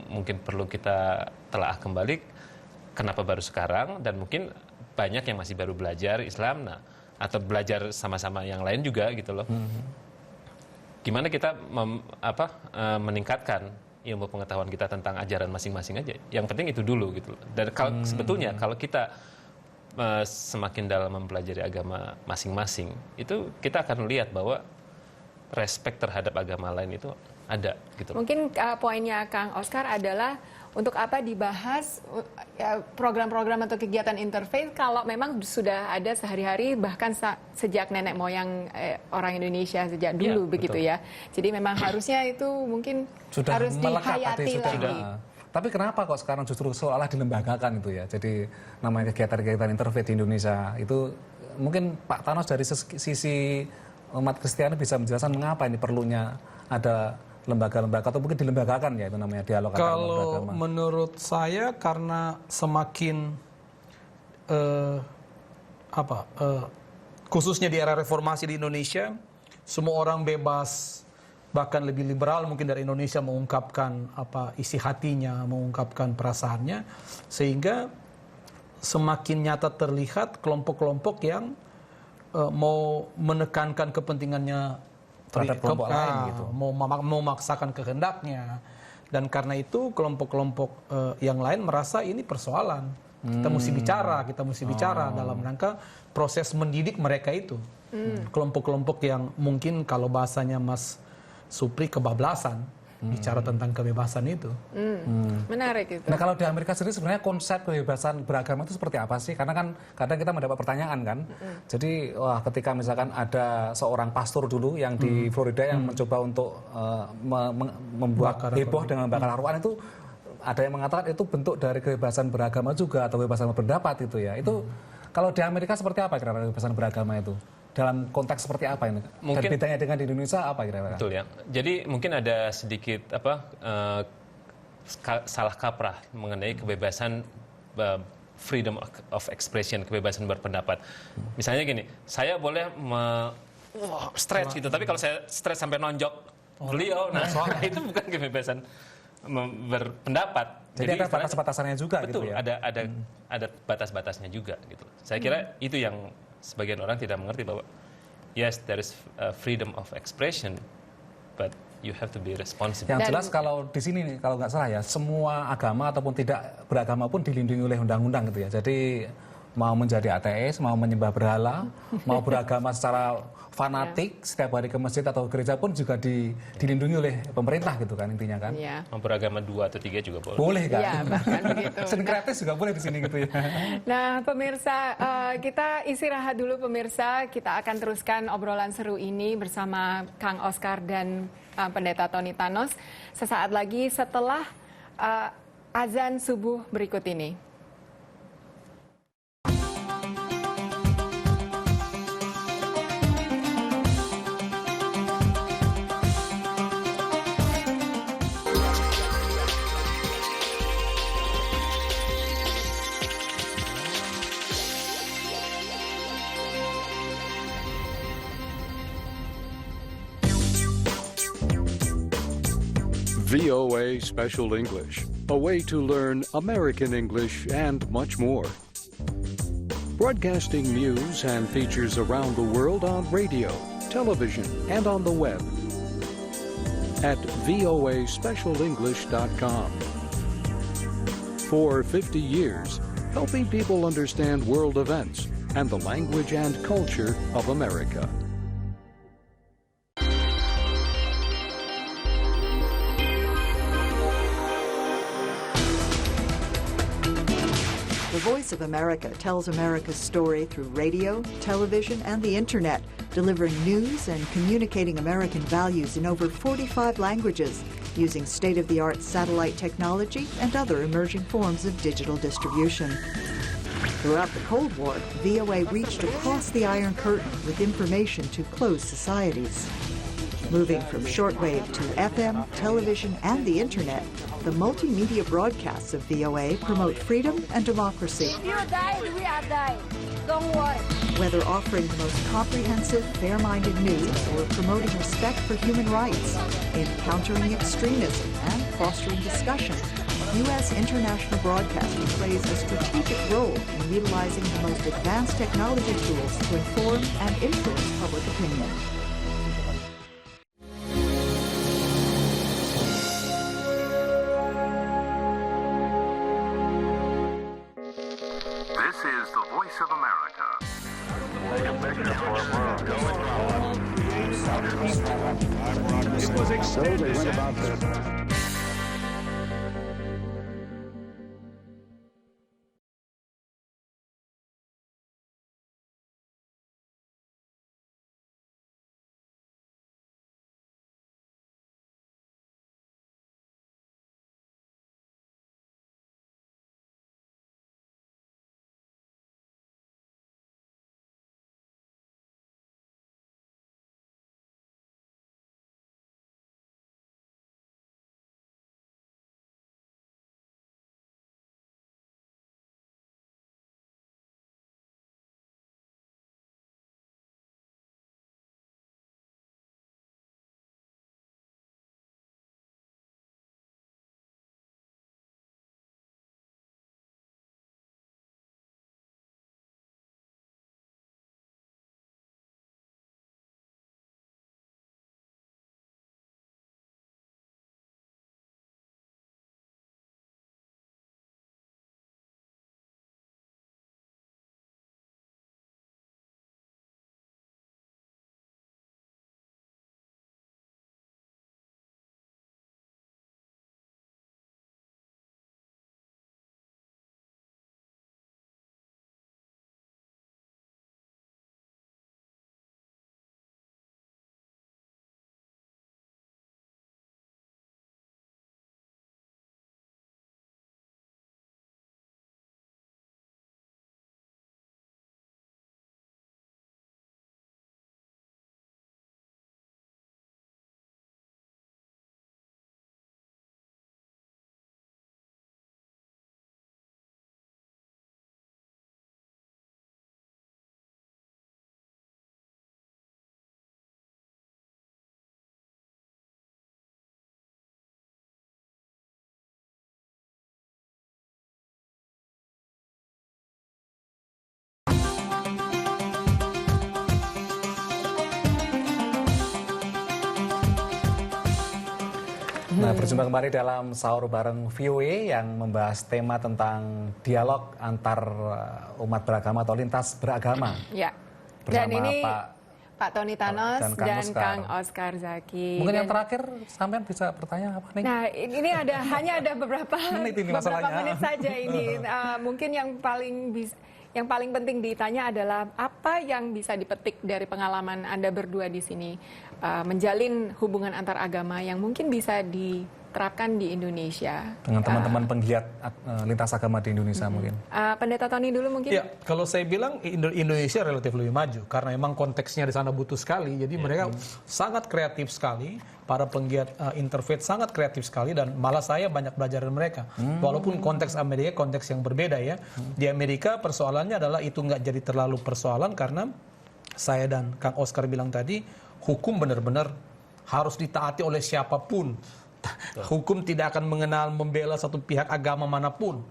Speaker 6: mungkin perlu kita telah kembali kenapa baru sekarang, dan mungkin banyak yang masih baru belajar Islam atau belajar sama-sama yang lain juga gitu loh. Gimana kita meningkatkan ilmu pengetahuan kita tentang ajaran masing-masing aja. Yang penting itu dulu gitu. Dan sebetulnya kalau kita semakin dalam mempelajari agama masing-masing, itu kita akan lihat bahwa respect terhadap agama lain itu ada gitu.
Speaker 2: Mungkin poinnya Kang Oscar adalah untuk apa dibahas program-program atau kegiatan interfaith kalau memang sudah ada sehari-hari, bahkan sejak nenek moyang orang Indonesia sejak dulu begitu ya. Jadi memang harusnya itu mungkin
Speaker 1: sudah
Speaker 2: harus dihayati lagi.
Speaker 1: Tapi kenapa kok sekarang justru seolah dilembagakan itu ya? Jadi namanya kegiatan-kegiatan interfaith di Indonesia itu mungkin Pak Thanos dari sisi umat Kristiani bisa menjelaskan mengapa ini perlunya ada lembaga-lembaga atau mungkin dilembagakan ya itu namanya dialog antar umat beragama.
Speaker 7: Kalau menurut saya karena semakin khususnya di era reformasi di Indonesia, semua orang bebas, bahkan lebih liberal mungkin dari Indonesia mengungkapkan isi hatinya, mengungkapkan perasaannya, sehingga semakin nyata terlihat kelompok-kelompok yang mau menekankan kepentingannya
Speaker 1: terhadap kelompok lain gitu.
Speaker 7: Mau memaksakan kehendaknya, dan karena itu kelompok-kelompok yang lain merasa ini persoalan. Kita mesti bicara dalam rangka proses mendidik mereka itu. Kelompok-kelompok yang mungkin kalau bahasanya Mas Supri kebablasan, bicara tentang kebebasan itu.
Speaker 2: Menarik itu.
Speaker 1: Nah kalau di Amerika sendiri sebenarnya konsep kebebasan beragama itu seperti apa sih? Karena kan kadang kita mendapat pertanyaan kan. Jadi ketika misalkan ada seorang pastor dulu yang di Florida yang mencoba untuk membuat heboh dengan membakar Al-Quran itu, ada yang mengatakan itu bentuk dari kebebasan beragama juga atau kebebasan berpendapat itu ya. Itu kalau di Amerika seperti apa kira-kira kebebasan beragama itu? Dalam konteks seperti apa ini?
Speaker 6: Mungkin,
Speaker 1: dan bedanya dengan di Indonesia apa kira-kira?
Speaker 6: Betul ya. Jadi mungkin ada sedikit salah kaprah mengenai kebebasan freedom of expression, kebebasan berpendapat. Misalnya gini, saya boleh stretch gitu, tapi kalau saya stretch sampai nonjok beliau, nah soalnya itu bukan kebebasan berpendapat.
Speaker 1: Jadi ada batas-batasannya juga.
Speaker 6: Betul,
Speaker 1: gitu ya?
Speaker 6: ada batas-batasnya juga gitu. Saya kira itu yang sebagian orang tidak mengerti, bahwa yes, there is freedom of expression, but you have to be responsible.
Speaker 1: Yang jelas kalau di sini nih, kalau nggak salah ya, semua agama ataupun tidak beragama pun dilindungi oleh undang-undang gitu ya. Jadi mau menjadi ateis, mau menyembah berhala, mau beragama secara fanatik, setiap hari ke masjid atau gereja pun juga dilindungi oleh pemerintah gitu kan intinya kan.
Speaker 6: Mau beragama 2 atau 3 juga boleh.
Speaker 1: Boleh kan?
Speaker 2: Iya, bahkan begitu.
Speaker 1: Sinkretis juga boleh di sini gitu ya.
Speaker 2: Nah, pemirsa, kita istirahat dulu pemirsa. Kita akan teruskan obrolan seru ini bersama Kang Oscar dan Pendeta Tony Thanos sesaat lagi setelah azan subuh berikut ini.
Speaker 8: VOA Special English, a way to learn American English and much more. Broadcasting news and features around the world on radio, television, and on the web at voaspecialenglish.com. For 50 years, helping people understand world events and the language and culture of America.
Speaker 9: The Voice of America tells America's story through radio, television, and the Internet, delivering news and communicating American values in over 45 languages, using state-of-the-art satellite technology and other emerging forms of digital distribution. Throughout the Cold War, VOA reached across the Iron Curtain with information to closed societies. Moving from shortwave to FM, television, and the Internet, the multimedia broadcasts of VOA promote freedom and democracy.
Speaker 10: If you die, we are dying. Don't worry.
Speaker 9: Whether offering the most comprehensive, fair-minded news or promoting respect for human rights, in countering extremism and fostering discussion, U.S. international broadcasting plays a strategic role in utilizing the most advanced technology tools to inform and influence public opinion.
Speaker 11: This is the Voice of America.
Speaker 5: It was extended.
Speaker 1: Nah, berjumpa kembali dalam Sahur Bareng VOA yang membahas tema tentang dialog antar umat beragama atau lintas beragama.
Speaker 2: Ya.
Speaker 1: Bersama
Speaker 2: Dan ini
Speaker 1: Pak
Speaker 2: Tony Thanos dan
Speaker 1: Oscar.
Speaker 2: Kang Oscar Zaki.
Speaker 1: Mungkin yang terakhir sampean bisa bertanya apa nih?
Speaker 2: Nah, ini hanya ada beberapa menit saja ini. Mungkin yang paling penting ditanya adalah apa yang bisa dipetik dari pengalaman Anda berdua di sini menjalin hubungan antar agama yang mungkin bisa diterapkan di Indonesia
Speaker 1: dengan teman-teman penggiat lintas agama di Indonesia mungkin.
Speaker 2: Pendeta Tony dulu mungkin.
Speaker 7: Ya, kalau saya bilang Indonesia relatif lebih maju karena memang konteksnya di sana butuh sekali. Jadi mereka sangat kreatif sekali. Para penggiat interfaith sangat kreatif sekali dan malah saya banyak belajar dari mereka. Walaupun konteks Amerika konteks yang berbeda ya. Di Amerika persoalannya adalah itu nggak jadi terlalu persoalan karena saya dan Kang Oscar bilang tadi hukum benar-benar harus ditaati oleh siapapun. Hukum tidak akan mengenal membela satu pihak agama manapun.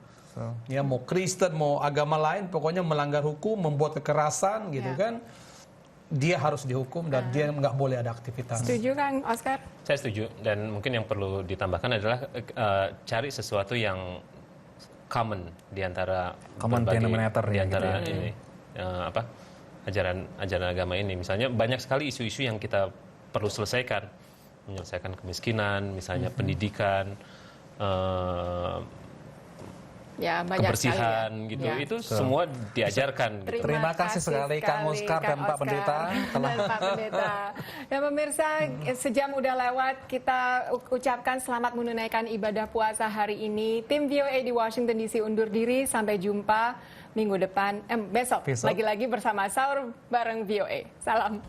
Speaker 7: Ya mau Kristen mau agama lain pokoknya melanggar hukum membuat kekerasan gitu kan. Dia harus dihukum dan dia nggak boleh ada aktivitas.
Speaker 2: Setuju Kang Oscar?
Speaker 6: Saya setuju dan mungkin yang perlu ditambahkan adalah cari sesuatu yang common di antara ini ajaran agama ini. Misalnya banyak sekali isu-isu yang kita perlu selesaikan, menyelesaikan kemiskinan, misalnya pendidikan, kebersihan gitu. Itu semua diajarkan.
Speaker 1: Terima kasih sekali Kang Oscar dan Pak Pendeta.
Speaker 2: Dan pemirsa, sejam udah lewat, kita ucapkan selamat menunaikan ibadah puasa hari ini. Tim VOA di Washington DC undur diri, sampai jumpa minggu depan, besok. Lagi-lagi bersama Sahur Bareng VOA. Salam.